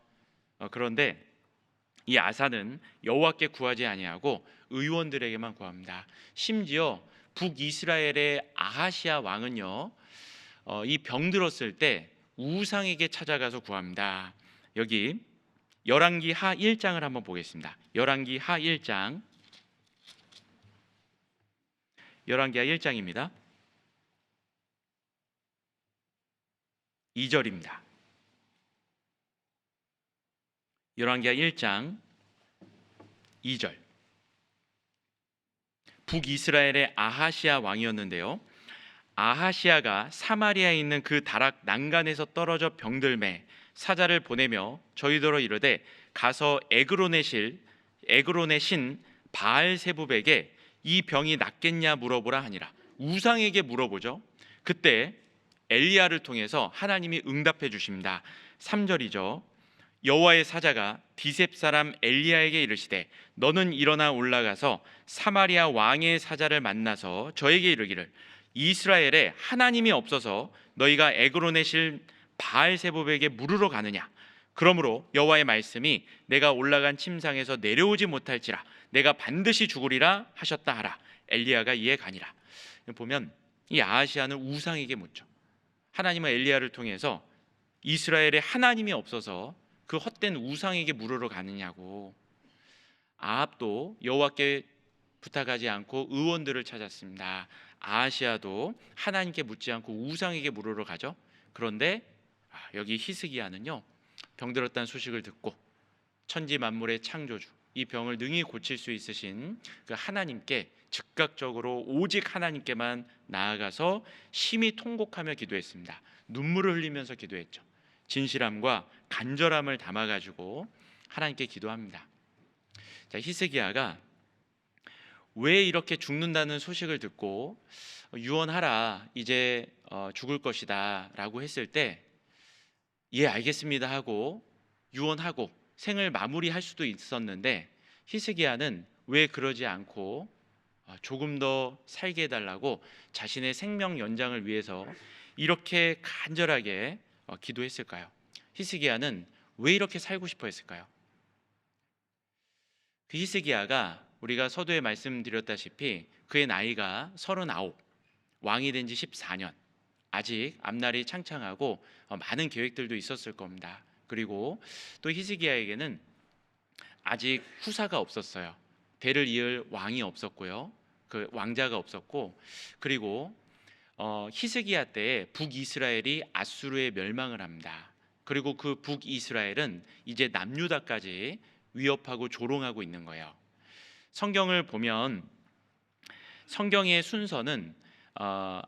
그런데 이 아사는 여호와께 구하지 아니하고 의원들에게만 구합니다. 심지어 북이스라엘의 아하시아 왕은요, 이 병들었을 때 우상에게 찾아가서 구합니다. 여기 열왕기 하 1장을 한번 보겠습니다. 열왕기 하 1장, 열왕기 하 1장입니다. 2절입니다. 열왕기하 1장 2절. 북이스라엘의 아하시아 왕이었는데요, 아하시아가 사마리아에 있는 그 다락 난간에서 떨어져 병들매 사자를 보내며 저희더러 이르되 가서 에그론의 신 바알세붑에게 이 병이 낫겠냐 물어보라 하니라. 우상에게 물어보죠. 그때 엘리야를 통해서 하나님이 응답해 주십니다. 3절이죠. 여호와의 사자가 디셉 사람 엘리야에게 이르시되 너는 일어나 올라가서 사마리아 왕의 사자를 만나서 저에게 이르기를 이스라엘에 하나님이 없어서 너희가 에그론의 신 바알세붑에게 물으러 가느냐. 그러므로 여호와의 말씀이 내가 올라간 침상에서 내려오지 못할지라 내가 반드시 죽으리라 하셨다 하라. 엘리야가 이에 가니라. 보면 이 아하시아는 우상에게 묻죠. 하나님은 엘리야를 통해서 이스라엘에 하나님이 없어서 그 헛된 우상에게 물으러 가느냐고. 아합도 여호와께 부탁하지 않고 의원들을 찾았습니다. 아하시아도 하나님께 묻지 않고 우상에게 물으러 가죠. 그런데 여기 히스기야는요, 병들었다는 소식을 듣고 천지 만물의 창조주, 이 병을 능히 고칠 수 있으신 그 하나님께 즉각적으로 오직 하나님께만 나아가서 심히 통곡하며 기도했습니다. 눈물을 흘리면서 기도했죠. 진실함과 간절함을 담아가지고 하나님께 기도합니다. 자, 히스기야가 왜 이렇게 죽는다는 소식을 듣고 유언하라, 이제 죽을 것이다 라고 했을 때 예 알겠습니다 하고 유언하고 생을 마무리할 수도 있었는데 히스기야는 왜 그러지 않고 조금 더 살게 해달라고 자신의 생명 연장을 위해서 이렇게 간절하게 기도했을까요? 히스기야는 왜 이렇게 살고 싶어 했을까요? 그 히스기야가 우리가 서두에 말씀드렸다시피 그의 나이가 39, 왕이 된 지 14년, 아직 앞날이 창창하고 많은 계획들도 있었을 겁니다. 그리고 또 히스기야에게는 아직 후사가 없었어요. 대를 이을 왕이 없었고요. 그 왕자가 없었고, 그리고 히스기야 때에 북이스라엘이 아수르에 멸망을 합니다. 그리고 그 북이스라엘은 이제 남유다까지 위협하고 조롱하고 있는 거예요. 성경을 보면 성경의 순서는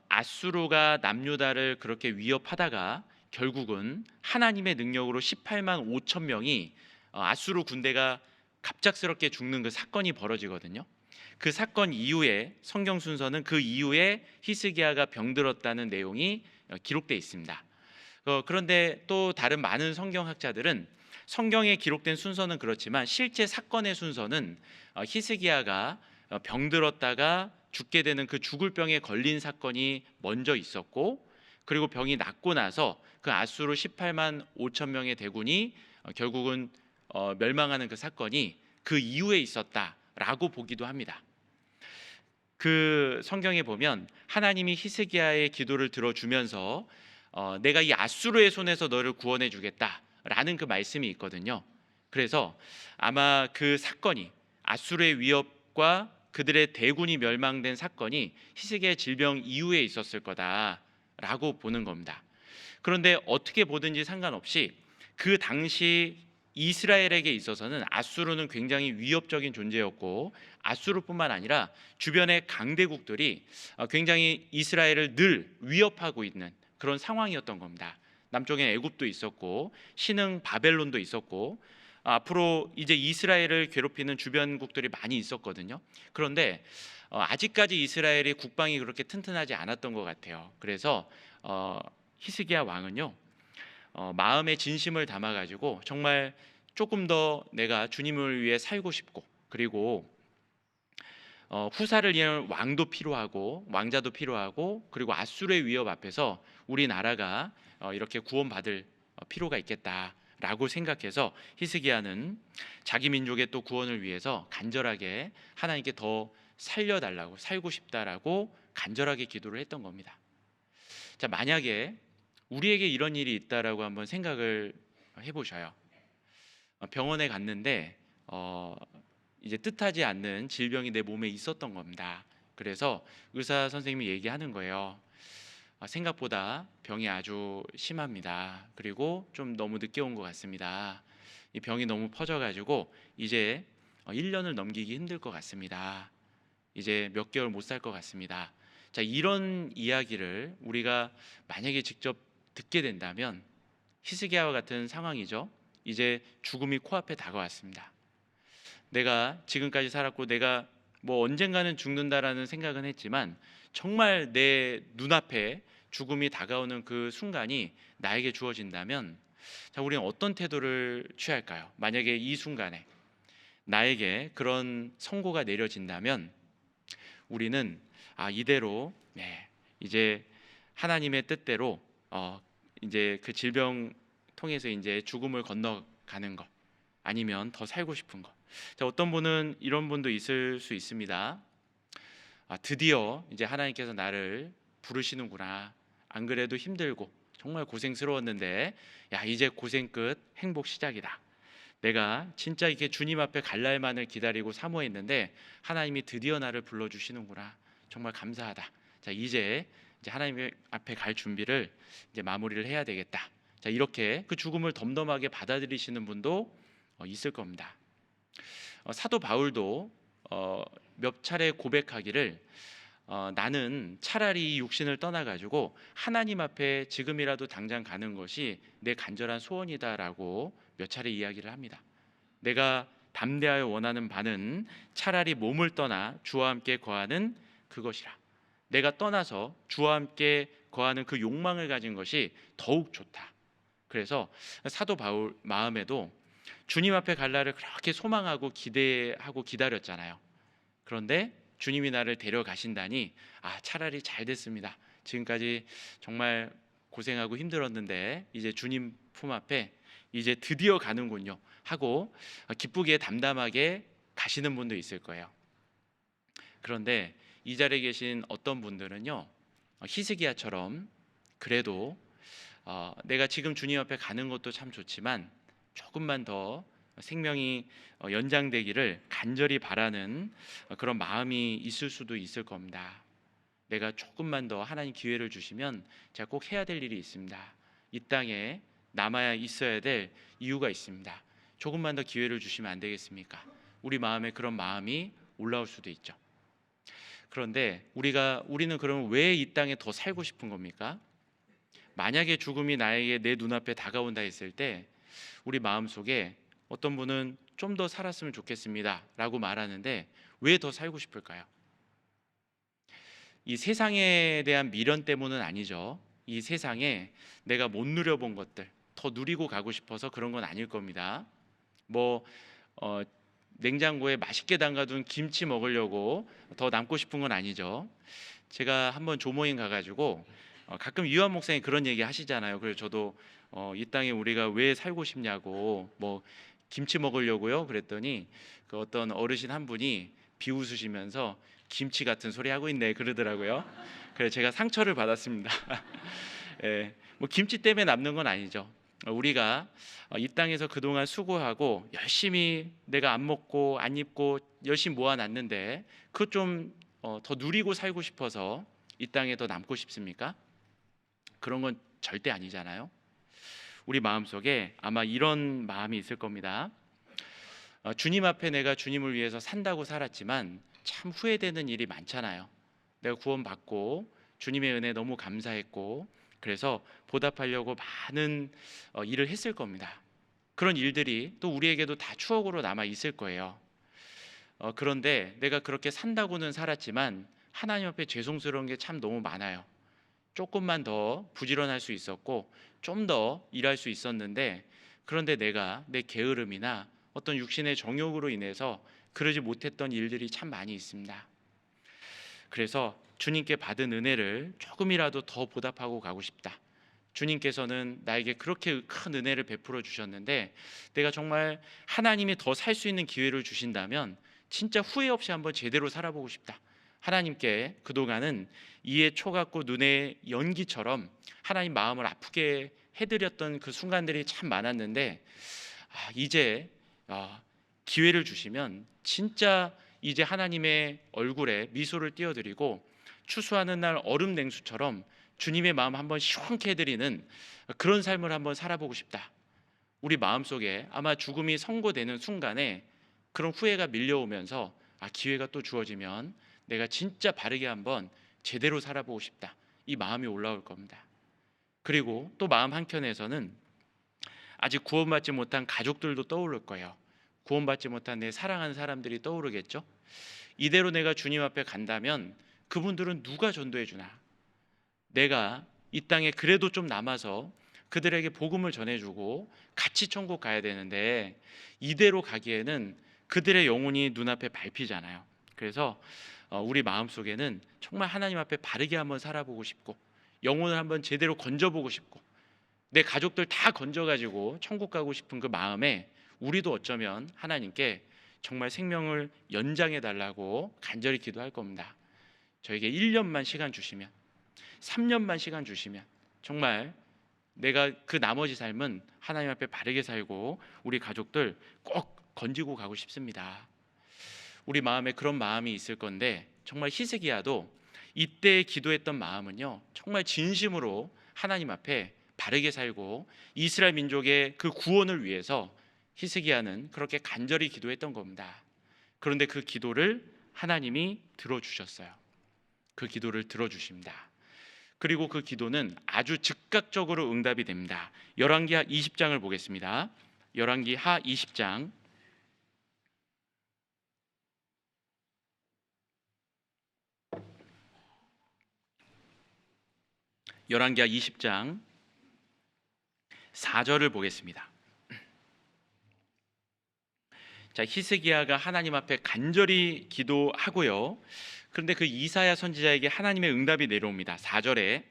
아수르가 남유다를 그렇게 위협하다가 결국은 하나님의 능력으로 18만 5천 명이 아수르 군대가 갑작스럽게 죽는 그 사건이 벌어지거든요. 그 사건 이후에 성경 순서는 그 이후에 히스기야가 병들었다는 내용이 기록되어 있습니다. 그런데 또 다른 많은 성경학자들은 성경에 기록된 순서는 그렇지만 실제 사건의 순서는 히스기야가 병들었다가 죽게 되는 그 죽을 병에 걸린 사건이 먼저 있었고, 그리고 병이 낫고 나서 그 아수르 18만 5천 명의 대군이 결국은 멸망하는 그 사건이 그 이후에 있었다라고 보기도 합니다. 그 성경에 보면 하나님이 히스기야의 기도를 들어주면서 내가 이 아수르의 손에서 너를 구원해 주겠다라는 그 말씀이 있거든요. 그래서 아마 그 사건이 아수르의 위협과 그들의 대군이 멸망된 사건이 히스기야의 질병 이후에 있었을 거다라고 보는 겁니다. 그런데 어떻게 보든지 상관없이 그 당시 이스라엘에게 있어서는 아수르는 굉장히 위협적인 존재였고, 아수르뿐만 아니라 주변의 강대국들이 굉장히 이스라엘을 늘 위협하고 있는 그런 상황이었던 겁니다. 남쪽엔 애굽도 있었고 신흥 바벨론도 있었고 앞으로 이제 이스라엘을 괴롭히는 주변국들이 많이 있었거든요. 그런데 아직까지 이스라엘의 국방이 그렇게 튼튼하지 않았던 것 같아요. 그래서 히스기야 왕은요, 마음의 진심을 담아가지고 정말 조금 더 내가 주님을 위해 살고 싶고, 그리고 후사를 이을 왕도 필요하고 왕자도 필요하고, 그리고 아수르의 위협 앞에서 우리나라가 이렇게 구원받을 필요가 있겠다라고 생각해서 히스기야는 자기 민족의 또 구원을 위해서 간절하게 하나님께 더 살려달라고, 살고 싶다라고 간절하게 기도를 했던 겁니다. 자, 만약에 우리에게 이런 일이 있다라고 한번 생각을 해보셔요. 병원에 갔는데 이제 뜻하지 않는 질병이 내 몸에 있었던 겁니다. 그래서 의사 선생님이 얘기하는 거예요. 생각보다 병이 아주 심합니다. 그리고 좀 너무 늦게 온 것 같습니다. 이 병이 너무 퍼져가지고 이제 1년을 넘기기 힘들 것 같습니다. 이제 몇 개월 못 살 것 같습니다. 자, 이런 이야기를 우리가 만약에 직접 듣게 된다면 히스기야와 같은 상황이죠. 이제 죽음이 코앞에 다가왔습니다. 내가 지금까지 살았고 내가 뭐 언젠가는 죽는다라는 생각은 했지만 정말 내 눈앞에 죽음이 다가오는 그 순간이 나에게 주어진다면, 자, 우리는 어떤 태도를 취할까요? 만약에 이 순간에 나에게 그런 선고가 내려진다면 우리는 이대로 이제 하나님의 뜻대로 이제 그 질병 통해서 이제 죽음을 건너가는 것, 아니면 더 살고 싶은 것. 자, 어떤 분은 이런 분도 있을 수 있습니다. 드디어 이제 하나님께서 나를 부르시는구나. 안 그래도 힘들고 정말 고생스러웠는데 야, 이제 고생 끝, 행복 시작이다. 내가 진짜 이렇게 주님 앞에 갈 날만을 기다리고 사모했는데 하나님이 드디어 나를 불러주시는구나. 정말 감사하다. 자, 이제 하나님 앞에 갈 준비를 이제 마무리를 해야 되겠다. 자, 이렇게 그 죽음을 덤덤하게 받아들이시는 분도 있을 겁니다. 사도 바울도 몇 차례 고백하기를 나는 차라리 이 육신을 떠나가지고 하나님 앞에 지금이라도 당장 가는 것이 내 간절한 소원이다라고 몇 차례 이야기를 합니다. 내가 담대하여 원하는 바는 차라리 몸을 떠나 주와 함께 거하는 그것이라. 내가 떠나서 주와 함께 거하는 그 욕망을 가진 것이 더욱 좋다. 그래서 사도 바울 마음에도 주님 앞에 갈 날을 그렇게 소망하고 기대하고 기다렸잖아요. 그런데 주님이 나를 데려가신다니 차라리 잘 됐습니다. 지금까지 정말 고생하고 힘들었는데 이제 주님 품 앞에 이제 드디어 가는군요 하고 기쁘게 담담하게 가시는 분도 있을 거예요. 그런데 이 자리에 계신 어떤 분들은요, 히스기야처럼 그래도 내가 지금 주님 앞에 가는 것도 참 좋지만 조금만 더 생명이 연장되기를 간절히 바라는 그런 마음이 있을 수도 있을 겁니다. 내가 조금만 더 하나님 기회를 주시면 제가 꼭 해야 될 일이 있습니다. 이 땅에 남아야 있어야 될 이유가 있습니다. 조금만 더 기회를 주시면 안 되겠습니까? 우리 마음에 그런 마음이 올라올 수도 있죠. 그런데 우리는 그러면 왜 이 땅에 더 살고 싶은 겁니까? 만약에 죽음이 나에게 내 눈앞에 다가온다 했을 때 우리 마음속에 어떤 분은 좀 더 살았으면 좋겠습니다 라고 말하는데 왜 더 살고 싶을까요? 이 세상에 대한 미련 때문은 아니죠. 이 세상에 내가 못 누려본 것들 더 누리고 가고 싶어서 그런 건 아닐 겁니다. 뭐 어, 냉장고에 맛있게 담가둔 김치 먹으려고 더 남고 싶은 건 아니죠. 제가 한번 조모임 가가지고 가끔 유한 목사님 그런 얘기 하시잖아요. 그래서 저도 이 땅에 우리가 왜 살고 싶냐고 뭐 김치 먹으려고요. 그랬더니 그 어떤 어르신 한 분이 비웃으시면서 김치 같은 소리 하고 있네 그러더라고요. 그래서 제가 상처를 받았습니다. 예, 뭐 김치 때문에 남는 건 아니죠. 우리가 이 땅에서 그동안 수고하고 열심히 내가 안 먹고 안 입고 열심히 모아놨는데 그것 좀 더 누리고 살고 싶어서 이 땅에 더 남고 싶습니까? 그런 건 절대 아니잖아요. 우리 마음속에 아마 이런 마음이 있을 겁니다. 주님 앞에 내가 주님을 위해서 산다고 살았지만 참 후회되는 일이 많잖아요. 내가 구원받고 주님의 은혜 너무 감사했고 그래서 보답하려고 많은 일을 했을 겁니다. 그런 일들이 또 우리에게도 다 추억으로 남아 있을 거예요. 그런데 내가 그렇게 산다고는 살았지만 하나님 앞에 죄송스러운 게 참 너무 많아요. 조금만 더 부지런할 수 있었고 좀 더 일할 수 있었는데 그런데 내가 내 게으름이나 어떤 육신의 정욕으로 인해서 그러지 못했던 일들이 참 많이 있습니다. 그래서 주님께 받은 은혜를 조금이라도 더 보답하고 가고 싶다. 주님께서는 나에게 그렇게 큰 은혜를 베풀어 주셨는데 내가 정말 하나님이 더 살 수 있는 기회를 주신다면 진짜 후회 없이 한번 제대로 살아보고 싶다. 하나님께 그동안은 이에 초 같고 눈의 연기처럼 하나님 마음을 아프게 해드렸던 그 순간들이 참 많았는데 이제 기회를 주시면 진짜 이제 하나님의 얼굴에 미소를 띄워드리고 추수하는 날 얼음 냉수처럼 주님의 마음 한번 시원케 해드리는 그런 삶을 한번 살아보고 싶다. 우리 마음속에 아마 죽음이 선고되는 순간에 그런 후회가 밀려오면서 기회가 또 주어지면 내가 진짜 바르게 한번 제대로 살아보고 싶다. 이 마음이 올라올 겁니다. 그리고 또 마음 한켠에서는 아직 구원받지 못한 가족들도 떠오를 거예요. 구원받지 못한 내 사랑하는 사람들이 떠오르겠죠. 이대로 내가 주님 앞에 간다면 그분들은 누가 전도해 주나? 내가 이 땅에 그래도 좀 남아서 그들에게 복음을 전해주고 같이 천국 가야 되는데 이대로 가기에는 그들의 영혼이 눈앞에 밟히잖아요. 그래서 우리 마음속에는 정말 하나님 앞에 바르게 한번 살아보고 싶고 영혼을 한번 제대로 건져보고 싶고 내 가족들 다 건져가지고 천국 가고 싶은 그 마음에 우리도 어쩌면 하나님께 정말 생명을 연장해 달라고 간절히 기도할 겁니다. 저에게 1년만 시간 주시면 3년만 시간 주시면 정말 내가 그 나머지 삶은 하나님 앞에 바르게 살고 우리 가족들 꼭 건지고 가고 싶습니다. 우리 마음에 그런 마음이 있을 건데 정말 히스기야도 이때 기도했던 마음은요 정말 진심으로 하나님 앞에 바르게 살고 이스라엘 민족의 그 구원을 위해서 히스기야는 그렇게 간절히 기도했던 겁니다. 그런데 그 기도를 하나님이 들어주셨어요. 그 기도를 들어주십니다. 그리고 그 기도는 아주 즉각적으로 응답이 됩니다. 열왕기하 20장을 보겠습니다. 열왕기하 20장 열왕기하 20장 4절을 보겠습니다. 자, 히스기야가 하나님 앞에 간절히 기도하고요. 그런데 그 이사야 선지자에게 하나님의 응답이 내려옵니다. 4절에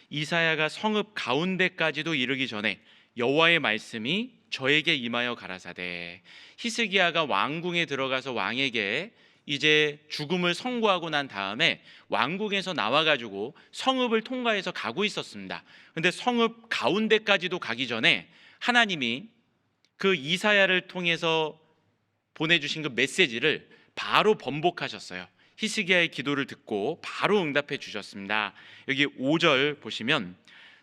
이사야가 성읍 가운데까지도 이르기 전에 여호와의 말씀이 저에게 임하여 가라사대. 히스기야가 왕궁에 들어가서 왕에게 이제 죽음을 선고하고 난 다음에 왕궁에서 나와가지고 성읍을 통과해서 가고 있었습니다. 근데 성읍 가운데까지도 가기 전에 하나님이 그 이사야를 통해서 보내주신 그 메시지를 바로 번복하셨어요. 히스기야의 기도를 듣고 바로 응답해 주셨습니다. 여기 5절 보시면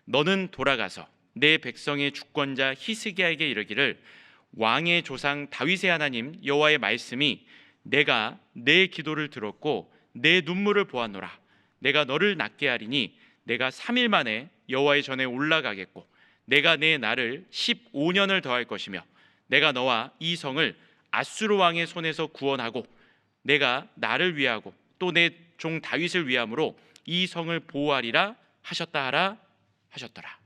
너는 돌아가서 내 백성의 주권자 히스기야에게 이르기를 왕의 조상 다윗의 하나님 여호와의 말씀이 내가 내 기도를 들었고 내 눈물을 보았노라. 내가 너를 낫게 하리니 내가 3일 만에 여호와의 전에 올라가겠고 내가 내 날을 15년을 더할 것이며 내가 너와 이 성을 아수르 왕의 손에서 구원하고 내가 나를 위하고 또 내 종 다윗을 위함으로 이 성을 보호하리라 하셨다 하라 하셨더라.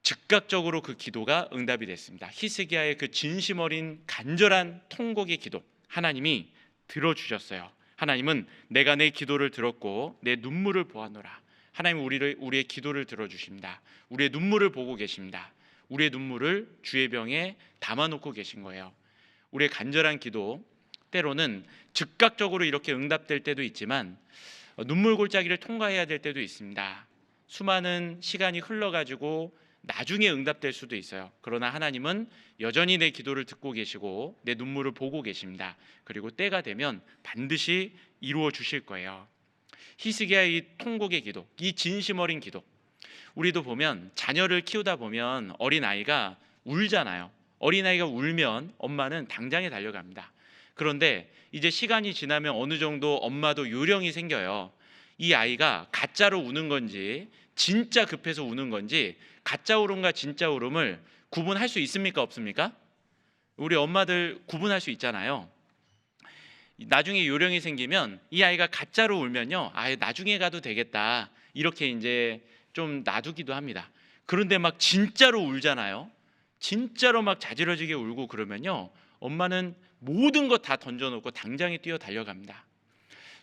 즉각적으로 그 기도가 응답이 됐습니다. 히스기야의 그 진심 어린 간절한 통곡의 기도 하나님이 들어주셨어요. 하나님은 내가 내 기도를 들었고 내 눈물을 보았노라. 하나님은 우리의 기도를 들어주십니다. 우리의 눈물을 보고 계십니다. 우리의 눈물을 주의 병에 담아놓고 계신 거예요. 우리의 간절한 기도 때로는 즉각적으로 이렇게 응답될 때도 있지만 눈물 골짜기를 통과해야 될 때도 있습니다. 수많은 시간이 흘러가지고 나중에 응답될 수도 있어요. 그러나 하나님은 여전히 내 기도를 듣고 계시고 내 눈물을 보고 계십니다. 그리고 때가 되면 반드시 이루어 주실 거예요. 히스기야의 이 통곡의 기도, 이 진심 어린 기도, 우리도 보면 자녀를 키우다 보면 어린아이가 울잖아요. 어린아이가 울면 엄마는 당장에 달려갑니다. 그런데 이제 시간이 지나면 어느 정도 엄마도 요령이 생겨요. 이 아이가 가짜로 우는 건지 진짜 급해서 우는 건지 가짜 울음과 진짜 울음을 구분할 수 있습니까? 없습니까? 우리 엄마들 구분할 수 있잖아요. 나중에 요령이 생기면 이 아이가 가짜로 울면요, 나중에 가도 되겠다 이렇게 이제 좀 놔두기도 합니다. 그런데 막 진짜로 울잖아요. 진짜로 막 자지러지게 울고 그러면요, 엄마는 모든 것 다 던져놓고 당장에 뛰어 달려갑니다.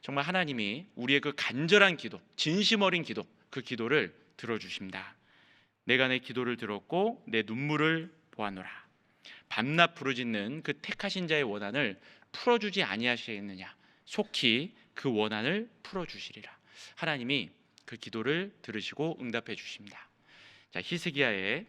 정말 하나님이 우리의 그 간절한 기도, 진심 어린 기도, 그 기도를 들어주십니다. 내가 내 기도를 들었고 내 눈물을 보았노라. 밤낮 부르짖는 그 택하신 자의 원한을 풀어주지 아니하시겠느냐. 속히 그 원한을 풀어주시리라. 하나님이 그 기도를 들으시고 응답해 주십니다. 자, 히스기야의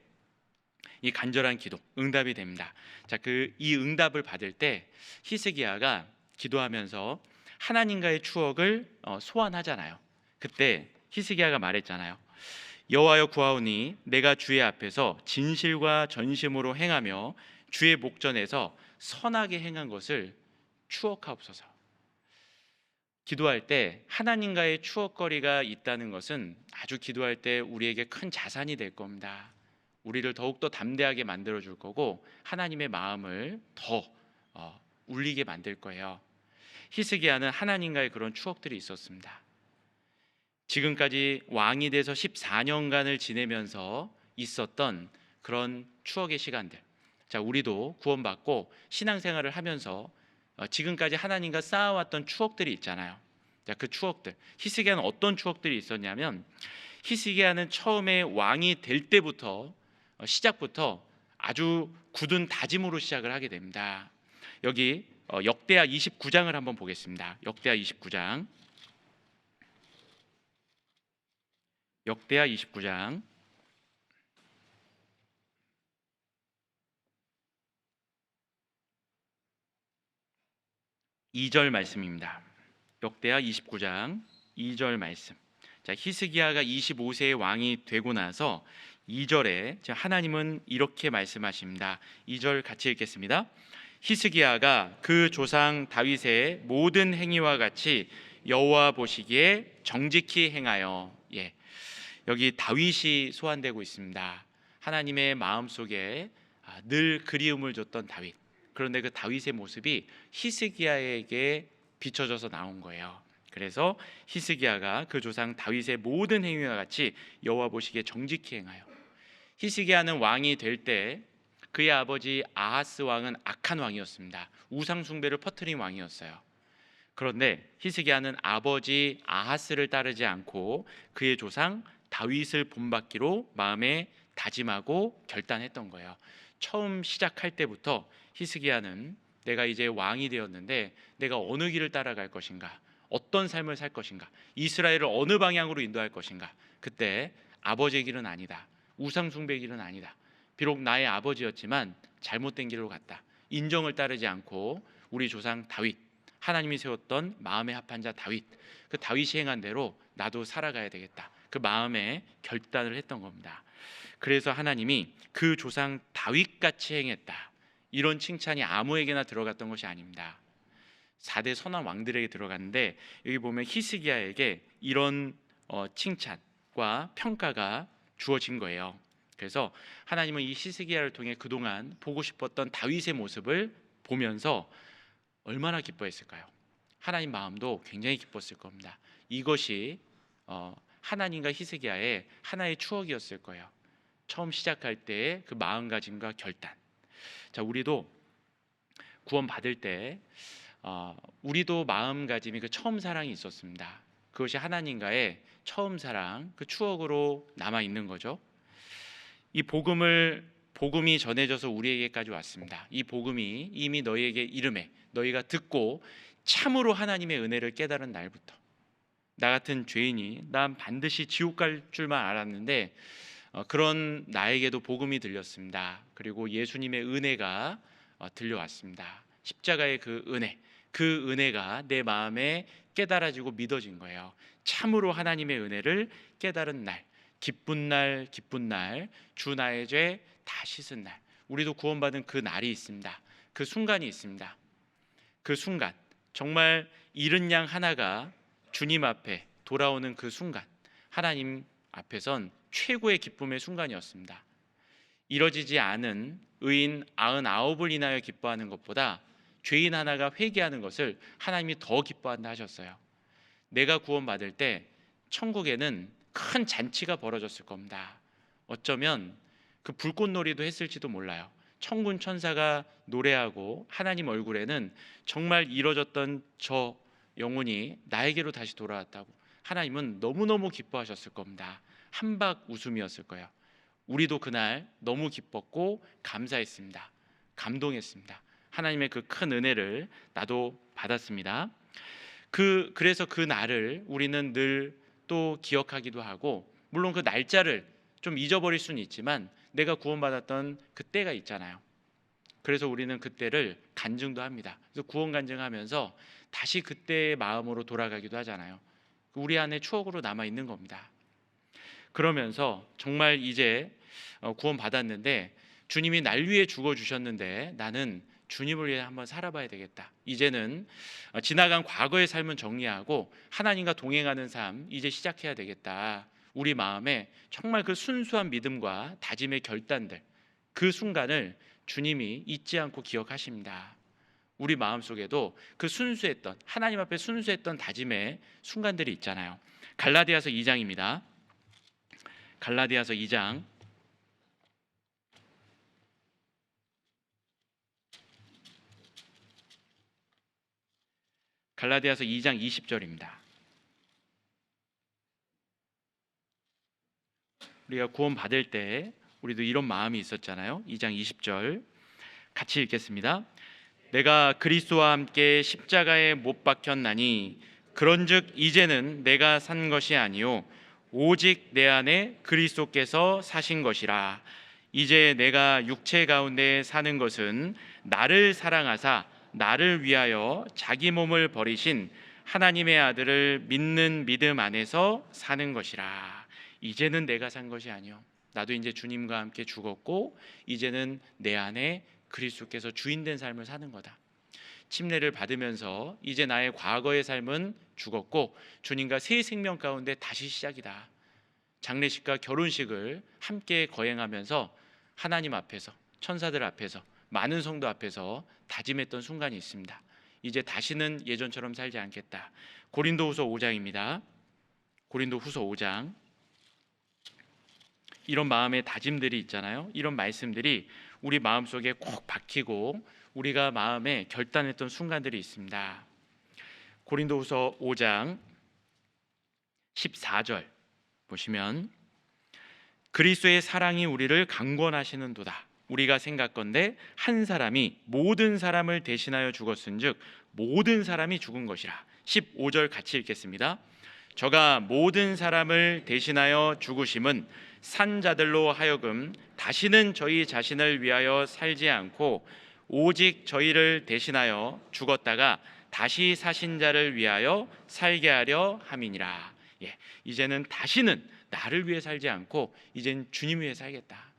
이 간절한 기도 응답이 됩니다. 자, 이 응답을 받을 때 히스기야가 기도하면서 하나님과의 추억을 소환하잖아요. 그때 히스기야가 말했잖아요. 여호와여 구하오니 내가 주의 앞에서 진실과 전심으로 행하며 주의 목전에서 선하게 행한 것을 추억하옵소서. 기도할 때 하나님과의 추억거리가 있다는 것은 아주 기도할 때 우리에게 큰 자산이 될 겁니다. 우리를 더욱더 담대하게 만들어 줄 거고 하나님의 마음을 더 울리게 만들 거예요. 히스기야는 하나님과의 그런 추억들이 있었습니다. 지금까지 왕이 돼서 14년간을 지내면서 있었던 그런 추억의 시간들. 자, 우리도 구원받고 신앙생활을 하면서 지금까지 하나님과 쌓아왔던 추억들이 있잖아요. 자, 그 추억들. 히스기야는 어떤 추억들이 있었냐면 히스기야는 처음에 왕이 될 때부터 시작부터 아주 굳은 다짐으로 시작을 하게 됩니다. 여기 역대하 29장을 한번 보겠습니다. 역대하 29장. 역대하 29장 2절 말씀입니다. 역대하 29장 2절 말씀. 자, 히스기야가 25세의 왕이 되고 나서 2절에 하나님은 이렇게 말씀하십니다. 2절 같이 읽겠습니다. 히스기야가 그 조상 다윗의 모든 행위와 같이 여호와 보시기에 정직히 행하여. 여기 다윗이 소환되고 있습니다. 하나님의 마음속에 늘 그리움을 줬던 다윗. 그런데 그 다윗의 모습이 히스기야에게 비춰져서 나온 거예요. 그래서 히스기야가 그 조상 다윗의 모든 행위와 같이 여호와 보시기에 정직히 행하여. 히스기야는 왕이 될 때 그의 아버지 아하스 왕은 악한 왕이었습니다. 우상 숭배를 퍼뜨린 왕이었어요. 그런데 히스기야는 아버지 아하스를 따르지 않고 그의 조상 다윗을 본받기로 마음에 다짐하고 결단했던 거예요. 처음 시작할 때부터 히스기야는 내가 이제 왕이 되었는데 내가 어느 길을 따라갈 것인가, 어떤 삶을 살 것인가, 이스라엘을 어느 방향으로 인도할 것인가. 그때 아버지의 길은 아니다, 우상 숭배의 길은 아니다, 비록 나의 아버지였지만 잘못된 길로 갔다, 인정을 따르지 않고 우리 조상 다윗, 하나님이 세웠던 마음에 합한 자 다윗, 그 다윗이 행한 대로 나도 살아가야 되겠다, 그 마음에 결단을 했던 겁니다. 그래서 하나님이 그 조상 다윗같이 행했다, 이런 칭찬이 아무에게나 들어갔던 것이 아닙니다. 4대 선한 왕들에게 들어갔는데 여기 보면 히스기야에게 이런 칭찬과 평가가 주어진 거예요. 그래서 하나님은 이 히스기야를 통해 그동안 보고 싶었던 다윗의 모습을 보면서 얼마나 기뻐했을까요? 하나님 마음도 굉장히 기뻤을 겁니다. 이것이 하나님과 히스기야의 하나의 추억이었을 거예요. 처음 시작할 때의 그 마음가짐과 결단. 자, 우리도 구원 받을 때 우리도 마음가짐이 그 처음 사랑이 있었습니다. 그것이 하나님과의 처음 사랑, 그 추억으로 남아 있는 거죠. 이 복음이 전해져서 우리에게까지 왔습니다. 이 복음이 이미 너희에게 이름에 너희가 듣고 참으로 하나님의 은혜를 깨달은 날부터 나 같은 죄인이 난 반드시 지옥 갈 줄만 알았는데 그런 나에게도 복음이 들렸습니다. 그리고 예수님의 은혜가 들려왔습니다. 십자가의 그 은혜가 내 마음에 깨달아지고 믿어진 거예요. 참으로 하나님의 은혜를 깨달은 날, 기쁜 날, 주 나의 죄 다 씻은 날. 우리도 구원받은 그 날이 있습니다. 그 순간이 있습니다. 그 순간, 정말 잃은 양 하나가 주님 앞에 돌아오는 그 순간, 하나님 앞에선 최고의 기쁨의 순간이었습니다. 이뤄지지 않은 의인 99을 인하여 기뻐하는 것보다 죄인 하나가 회개하는 것을 하나님이 더 기뻐한다 하셨어요. 내가 구원받을 때 천국에는 큰 잔치가 벌어졌을 겁니다. 어쩌면 그 불꽃놀이도 했을지도 몰라요. 천군 천사가 노래하고 하나님 얼굴에는 정말 이뤄졌던 저 영혼이 나에게로 다시 돌아왔다고 하나님은 너무너무 기뻐하셨을 겁니다. 한박 웃음이었을 거예요. 우리도 그날 너무 기뻤고 감사했습니다. 감동했습니다. 하나님의 그 큰 은혜를 나도 받았습니다. 그래서 그 날을 우리는 늘 또 기억하기도 하고, 물론 그 날짜를 좀 잊어버릴 수는 있지만 내가 구원받았던 그때가 있잖아요. 그래서 우리는 그때를 간증도 합니다. 그래서 구원 간증하면서 다시 그때의 마음으로 돌아가기도 하잖아요. 우리 안에 추억으로 남아 있는 겁니다. 그러면서 정말 이제 구원 받았는데 주님이 날 위해 죽어 주셨는데 나는 주님을 위해 한번 살아봐야 되겠다. 이제는 지나간 과거의 삶은 정리하고 하나님과 동행하는 삶 이제 시작해야 되겠다. 우리 마음에 정말 그 순수한 믿음과 다짐의 결단들, 그 순간을 주님이 잊지 않고 기억하십니다. 우리 마음속에도 그 순수했던, 하나님 앞에 순수했던 다짐의 순간들이 있잖아요. 갈라디아서 2장입니다. 갈라디아서 2장 갈라디아서 2장 20절입니다. 우리가 구원 받을 때 우리도 이런 마음이 있었잖아요. 2장 20절 같이 읽겠습니다. 내가 그리스도와 함께 십자가에 못 박혔나니 그런즉 이제는 내가 산 것이 아니요 오직 내 안에 그리스도께서 사신 것이라. 이제 내가 육체 가운데 사는 것은 나를 사랑하사 나를 위하여 자기 몸을 버리신 하나님의 아들을 믿는 믿음 안에서 사는 것이라. 이제는 내가 산 것이 아니요, 나도 이제 주님과 함께 죽었고 이제는 내 안에 그리스도께서 주인된 삶을 사는 거다. 침례를 받으면서 이제 나의 과거의 삶은 죽었고 주님과 새 생명 가운데 다시 시작이다. 장례식과 결혼식을 함께 거행하면서 하나님 앞에서, 천사들 앞에서, 많은 성도 앞에서 다짐했던 순간이 있습니다. 이제 다시는 예전처럼 살지 않겠다. 고린도후서 5장입니다. 고린도후서 5장. 이런 마음의 다짐들이 있잖아요. 이런 말씀들이 우리 마음속에 꼭 박히고 우리가 마음에 결단했던 순간들이 있습니다. 고린도후서 5장 14절 보시면 그리스도의 사랑이 우리를 강권하시는도다. 우리가 생각건대 한 사람이 모든 사람을 대신하여 죽었은즉 모든 사람이 죽은 것이라. 15절 같이 읽겠습니다. 저가 모든 사람을 대신하여 죽으심은 산 자들로 하여금 다시는 저희 자신을 위하여 살지 않고 오직 저희를 대신하여 죽었다가 다시 사신 자를 위하여 살게 하려 함이니라. 이제는 다시는 나를 위해 살지 않고 이젠 주님 위해 살겠다.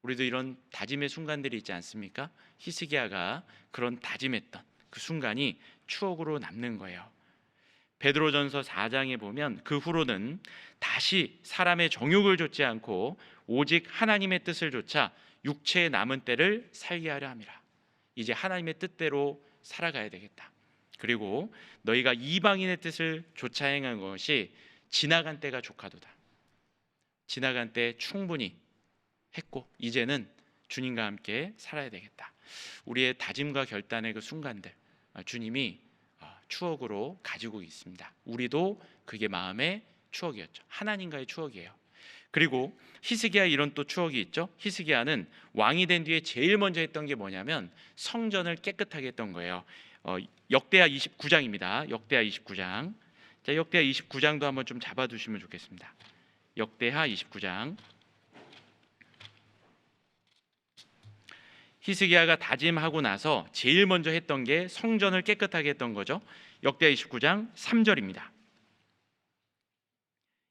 우리도 이런 다짐의 순간들이 있지 않습니까? 히스기야가 그런 다짐했던 그 순간이 추억으로 남는 거예요. 베드로전서 4장에 보면 그 후로는 다시 사람의 정욕을 좇지 않고 오직 하나님의 뜻을 좇아 육체의 남은 때를 살게 하려 함이라. 이제 하나님의 뜻대로 살아가야 되겠다. 그리고 너희가 이방인의 뜻을 좇아 행한 것이 지나간 때가 조카도다. 지나간 때 충분히 했고 이제는 주님과 함께 살아야 되겠다. 우리의 다짐과 결단의 그 순간들 주님이 추억으로 가지고 있습니다. 우리도 그게 마음의 추억이었죠. 하나님과의 추억이에요. 그리고 히스기야 이런 또 추억이 있죠. 히스기야는 왕이 된 뒤에 제일 먼저 했던 게 뭐냐면 성전을 깨끗하게 했던 거예요. 역대하 29장입니다. 역대하 29장. 자, 역대하 29장도 한번 좀 잡아두시면 좋겠습니다. 역대하 29장. 히스기야가 다짐하고 나서 제일 먼저 했던 게 성전을 깨끗하게 했던 거죠. 역대하 29장 3절입니다.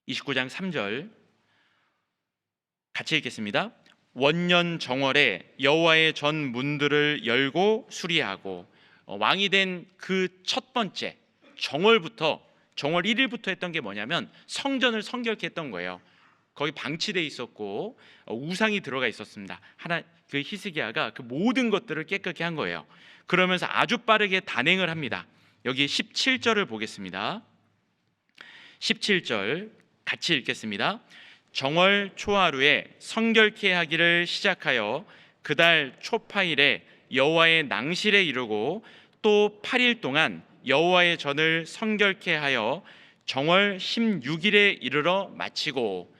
29장 3절 같이 읽겠습니다. 원년 정월에 여호와의 전 문들을 열고 수리하고 왕이 된 그 첫 번째 정월부터 정월 1일부터 했던 게 뭐냐면 성전을 성결케 했던 거예요. 거기 방치돼 있었고 우상이 들어가 있었습니다. 그 히스기야가 그 모든 것들을 깨끗게 한 거예요. 그러면서 아주 빠르게 단행을 합니다. 여기 17절을 보겠습니다. 17절 같이 읽겠습니다. 정월 초하루에 성결케 하기를 시작하여 그달 초파일에 여호와의 낭실에 이르고 또 8일 동안 여호와의 전을 성결케 하여 정월 16일에 이르러 마치고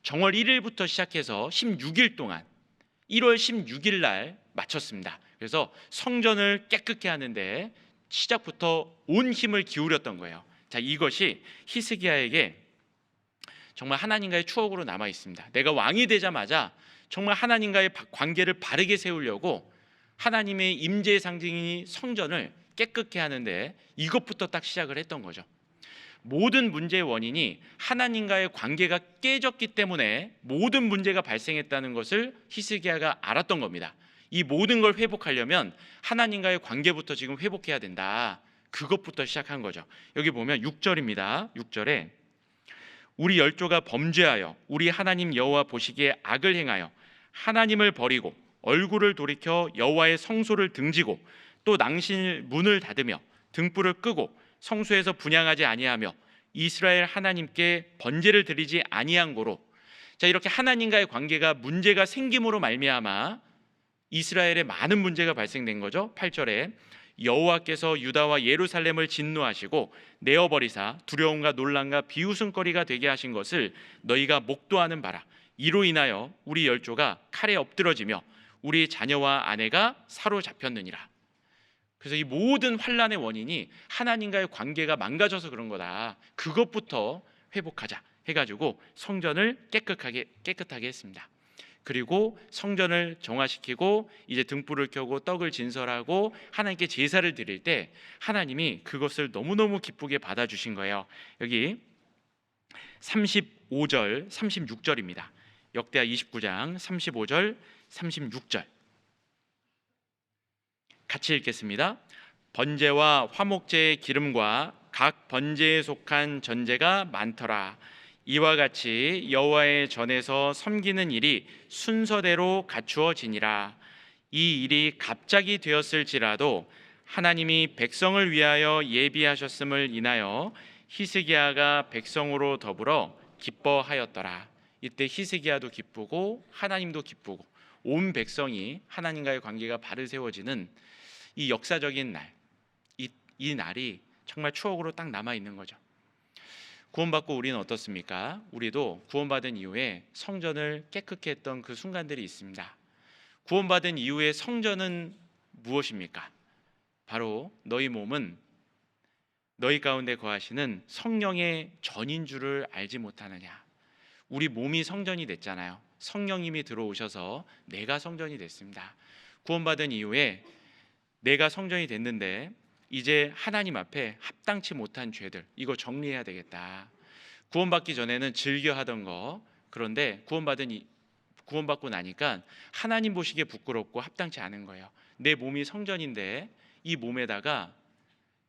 정월 1일부터 시작해서 16일 동안 1월 16일 날 마쳤습니다. 그래서 성전을 깨끗게 하는데 시작부터 온 힘을 기울였던 거예요. 자, 이것이 히스기야에게 정말 하나님과의 추억으로 남아 있습니다. 내가 왕이 되자마자 정말 하나님과의 관계를 바르게 세우려고 하나님의 임재의 상징인 성전을 깨끗게 하는데 이것부터 딱 시작을 했던 거죠. 모든 문제의 원인이 하나님과의 관계가 깨졌기 때문에 모든 문제가 발생했다는 것을 히스기야가 알았던 겁니다. 이 모든 걸 회복하려면 하나님과의 관계부터 지금 회복해야 된다. 그것부터 시작한 거죠. 여기 보면 6절입니다. 6절에 우리 열조가 범죄하여 우리 하나님 여호와 보시기에 악을 행하여 하나님을 버리고 얼굴을 돌이켜 여호와의 성소를 등지고 또 낭실 문을 닫으며 등불을 끄고 성소에서 분향하지 아니하며 이스라엘 하나님께 번제를 드리지 아니한 고로. 자, 이렇게 하나님과의 관계가 문제가 생김으로 말미암아 이스라엘에 많은 문제가 발생된 거죠. 8절에 여호와께서 유다와 예루살렘을 진노하시고 내어버리사 두려움과 놀람과 비웃음거리가 되게 하신 것을 너희가 목도하는 바라. 이로 인하여 우리 열조가 칼에 엎드러지며 우리 자녀와 아내가 사로잡혔느니라. 그래서 이 모든 환란의 원인이 하나님과의 관계가 망가져서 그런 거다. 그것부터 회복하자 해가지고 성전을 깨끗하게 했습니다. 그리고 성전을 정화시키고 이제 등불을 켜고 떡을 진설하고 하나님께 제사를 드릴 때 하나님이 그것을 너무너무 기쁘게 받아주신 거예요. 여기 35절 36절입니다. 역대하 29장 35절 36절 같이 읽겠습니다. 번제와 화목제의 기름과 각 번제에 속한 전제가 많더라. 이와 같이 여호와의 전에서 섬기는 일이 순서대로 갖추어지니라. 이 일이 갑자기 되었을지라도 하나님이 백성을 위하여 예비하셨음을 인하여 히스기야가 백성으로 더불어 기뻐하였더라. 이때 히스기야도 기쁘고 하나님도 기쁘고 온 백성이 하나님과의 관계가 바로 세워지는 이 역사적인 날, 이 날이 정말 추억으로 딱 남아 있는 거죠. 구원받고 우리는 어떻습니까? 우리도 구원받은 이후에 성전을 깨끗게 했던 그 순간들이 있습니다. 구원받은 이후에 성전은 무엇입니까? 바로 너희 몸은 너희 가운데 거하시는 성령의 전인 줄을 알지 못하느냐. 우리 몸이 성전이 됐잖아요. 성령님이 들어오셔서 내가 성전이 됐습니다. 구원받은 이후에 내가 성전이 됐는데 이제 하나님 앞에 합당치 못한 죄들, 이거 정리해야 되겠다. 구원받기 전에는 즐겨 하던 거, 그런데 구원받고 나니까 하나님 보시기에 부끄럽고 합당치 않은 거예요. 내 몸이 성전인데 이 몸에다가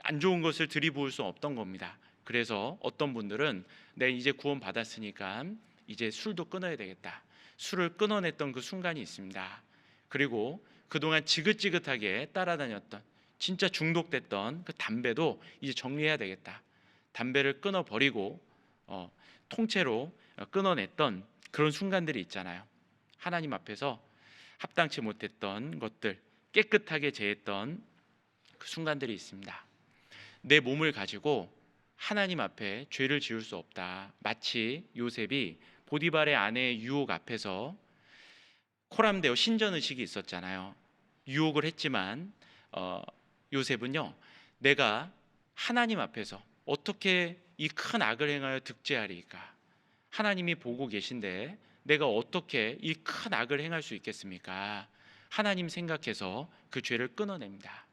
안 좋은 것을 들이부을 수 없던 겁니다. 그래서 어떤 분들은 내 이제 구원받았으니까 이제 술도 끊어야 되겠다. 술을 끊어냈던 그 순간이 있습니다. 그리고 그동안 지긋지긋하게 따라다녔던, 진짜 중독됐던 그 담배도 이제 정리해야 되겠다. 담배를 끊어버리고 통째로 끊어냈던 그런 순간들이 있잖아요. 하나님 앞에서 합당치 못했던 것들, 깨끗하게 제했던 그 순간들이 있습니다. 내 몸을 가지고 하나님 앞에 죄를 지을 수 없다. 마치 요셉이 보디발의 아내의 유혹 앞에서 코람데오 신전의식이 있었잖아요. 유혹을 했지만 요셉은요, 내가 하나님 앞에서 어떻게 이 큰 악을 행하여 득죄하리까? 하나님이 보고 계신데 내가 어떻게 이 큰 악을 행할 수 있겠습니까? 하나님 생각해서 그 죄를 끊어냅니다.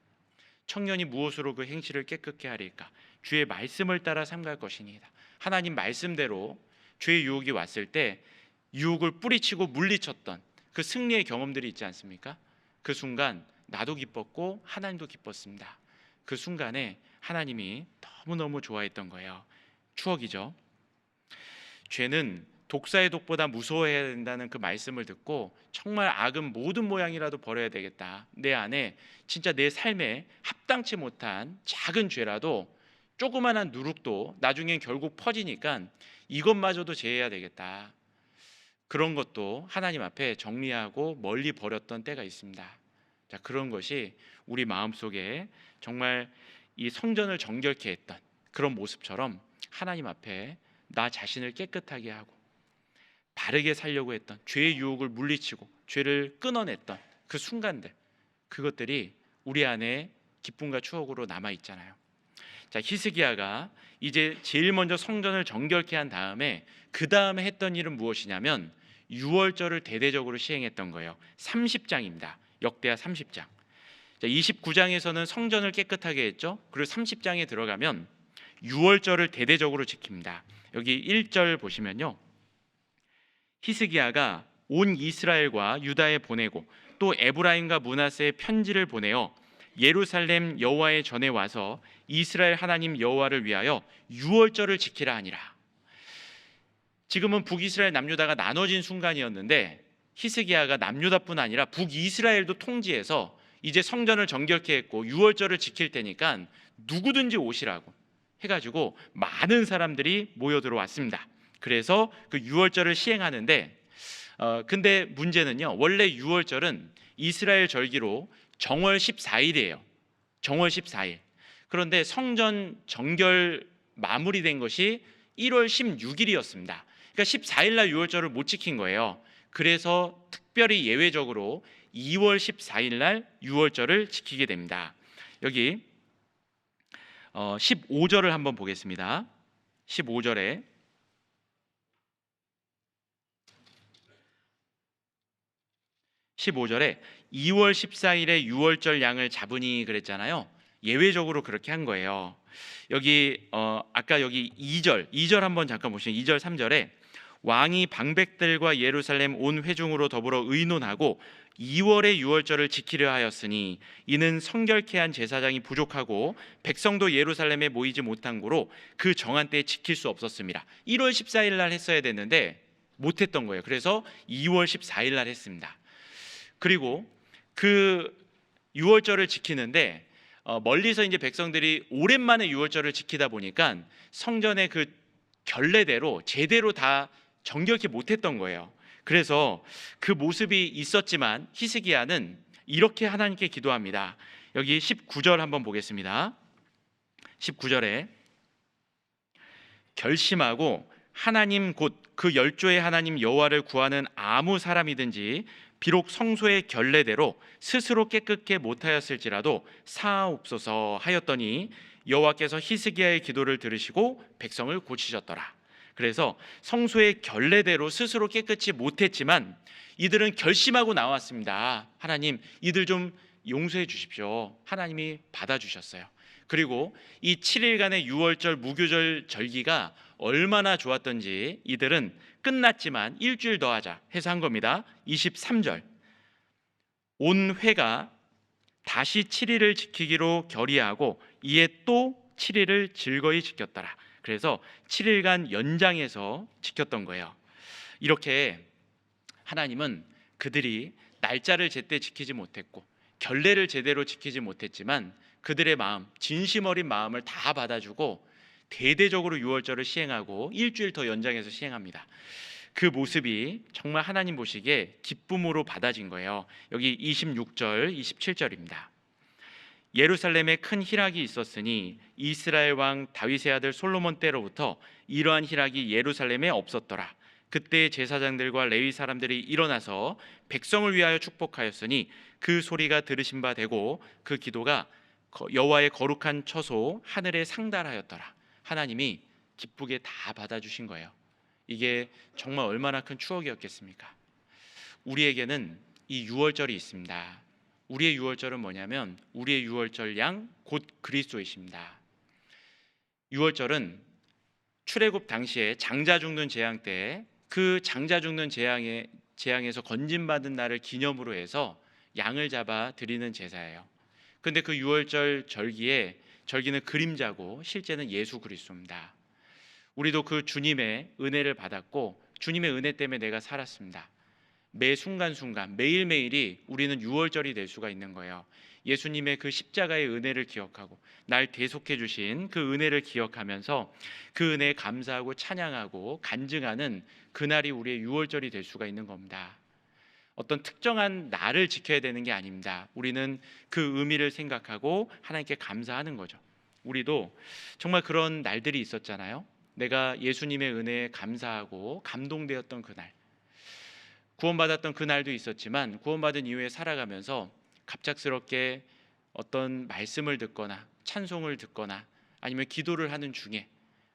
청년이 무엇으로 그 행실을 깨끗게 하리까? 주의 말씀을 따라 삼갈 것이니이다. 하나님 말씀대로 죄의 유혹이 왔을 때 유혹을 뿌리치고 물리쳤던 그 승리의 경험들이 있지 않습니까? 그 순간 나도 기뻤고 하나님도 기뻤습니다. 그 순간에 하나님이 너무너무 좋아했던 거예요. 추억이죠. 죄는 독사의 독보다 무서워해야 된다는 그 말씀을 듣고 정말 악은 모든 모양이라도 버려야 되겠다. 내 안에 진짜 내 삶에 합당치 못한 작은 죄라도, 조그만한 누룩도 나중엔 결국 퍼지니까 이것마저도 제해야 되겠다. 그런 것도 하나님 앞에 정리하고 멀리 버렸던 때가 있습니다. 자, 그런 것이 우리 마음속에 정말 이 성전을 정결케 했던 그런 모습처럼 하나님 앞에 나 자신을 깨끗하게 하고 바르게 살려고 했던, 죄의 유혹을 물리치고 죄를 끊어냈던 그 순간들, 그것들이 우리 안에 기쁨과 추억으로 남아 있잖아요. 자, 히스기야가 이제 제일 먼저 성전을 정결케 한 다음에 그 다음에 했던 일은 무엇이냐면 유월절을 대대적으로 시행했던 거예요. 30장입니다. 역대하 30장. 자, 29장에서는 성전을 깨끗하게 했죠. 그리고 30장에 들어가면 유월절을 대대적으로 지킵니다. 여기 1절 보시면요, 히스기야가 온 이스라엘과 유다에 보내고 또 에브라임과 므낫세에 편지를 보내어 예루살렘 여호와의 전에 와서 이스라엘 하나님 여호와를 위하여 유월절을 지키라 하니라. 지금은 북이스라엘 남유다가 나눠진 순간이었는데 히스기야가 남유다뿐 아니라 북이스라엘도 통지해서 이제 성전을 정결케 했고 유월절을 지킬 테니까 누구든지 오시라고 해가지고 많은 사람들이 모여 들어왔습니다. 그래서 그 유월절을 시행하는데 근데 문제는요, 원래 유월절은 이스라엘 절기로 정월 14일이에요. 정월 14일. 그런데 성전 정결 마무리된 것이 1월 16일이었습니다. 그러니까 14일 날 유월절을 못 지킨 거예요. 그래서 특별히 예외적으로 2월 14일 날 유월절을 지키게 됩니다. 여기 15절을 한번 보겠습니다. 15절에 (15절에) 2월 14일에 유월절 양을 잡으니 그랬잖아요. 예외적으로 그렇게 한 거예요. 여기 아까 여기 2절 한번 잠깐 보시면 2절 3절에 왕이 방백들과 예루살렘 온 회중으로 더불어 의논하고 2월의 유월절을 지키려 하였으니 이는 성결케 한 제사장이 부족하고 백성도 예루살렘에 모이지 못한 고로 그 정한 때에 지킬 수 없었습니다. 1월 14일 날 했어야 됐는데 못했던 거예요. 그래서 2월 14일 날 했습니다. 그리고 그 유월절을 지키는데 멀리서 이제 백성들이 오랜만에 유월절을 지키다 보니까 성전의 그 결례대로 제대로 다 정결케 못했던 거예요. 그래서 그 모습이 있었지만 히스기야는 이렇게 하나님께 기도합니다. 여기 19절 한번 보겠습니다. 19절에 결심하고 하나님 곧 그 열조의 하나님 여호와를 구하는 아무 사람이든지 비록 성소의 결례대로 스스로 깨끗게 못하였을지라도 사하옵소서 하였더니 여호와께서 히스기야의 기도를 들으시고 백성을 고치셨더라. 그래서 성소의 결례대로 스스로 깨끗이 못했지만 이들은 결심하고 나왔습니다. 하나님, 이들 좀 용서해 주십시오. 하나님이 받아주셨어요. 그리고 이 7일간의 유월절 무교절 절기가 얼마나 좋았던지 이들은 끝났지만 일주일 더 하자 해서 한 겁니다. 23절, 온 회가 다시 7일을 지키기로 결의하고 이에 또 7일을 즐거이 지켰더라. 그래서 7일간 연장해서 지켰던 거예요. 이렇게 하나님은 그들이 날짜를 제때 지키지 못했고 결례를 제대로 지키지 못했지만 그들의 마음, 진심 어린 마음을 다 받아주고 대대적으로 유월절을 시행하고 일주일 더 연장해서 시행합니다. 그 모습이 정말 하나님 보시기에 기쁨으로 받아진 거예요. 여기 26절, 27절입니다. 예루살렘에 큰 희락이 있었으니 이스라엘 왕 다윗의 아들 솔로몬 때로부터 이러한 희락이 예루살렘에 없었더라. 그때 제사장들과 레위 사람들이 일어나서 백성을 위하여 축복하였으니 그 소리가 들으신 바 되고 그 기도가 여호와의 거룩한 처소 하늘에 상달하였더라. 하나님이 기쁘게 다 받아주신 거예요. 이게 정말 얼마나 큰 추억이었겠습니까? 우리에게는 이 유월절이 있습니다. 우리의 유월절은 뭐냐면 우리의 유월절 양 곧 그리스도이십니다. 유월절은 출애굽 당시에 장자 죽는 재앙 때 그 장자 죽는 재앙에서 건진받은 날을 기념으로 해서 양을 잡아 드리는 제사예요. 근데 그 유월절 절기는 그림자고 실제는 예수 그리스도입니다. 우리도 그 주님의 은혜를 받았고 주님의 은혜 때문에 내가 살았습니다. 매 순간순간 매일매일이 우리는 유월절이 될 수가 있는 거예요. 예수님의 그 십자가의 은혜를 기억하고 날 대속해 주신 그 은혜를 기억하면서 그 은혜에 감사하고 찬양하고 간증하는 그날이 우리의 유월절이 될 수가 있는 겁니다. 어떤 특정한 날을 지켜야 되는 게 아닙니다. 우리는 그 의미를 생각하고 하나님께 감사하는 거죠. 우리도 정말 그런 날들이 있었잖아요. 내가 예수님의 은혜에 감사하고 감동되었던 그날, 구원받았던 그날도 있었지만 구원받은 이후에 살아가면서 갑작스럽게 어떤 말씀을 듣거나 찬송을 듣거나 아니면 기도를 하는 중에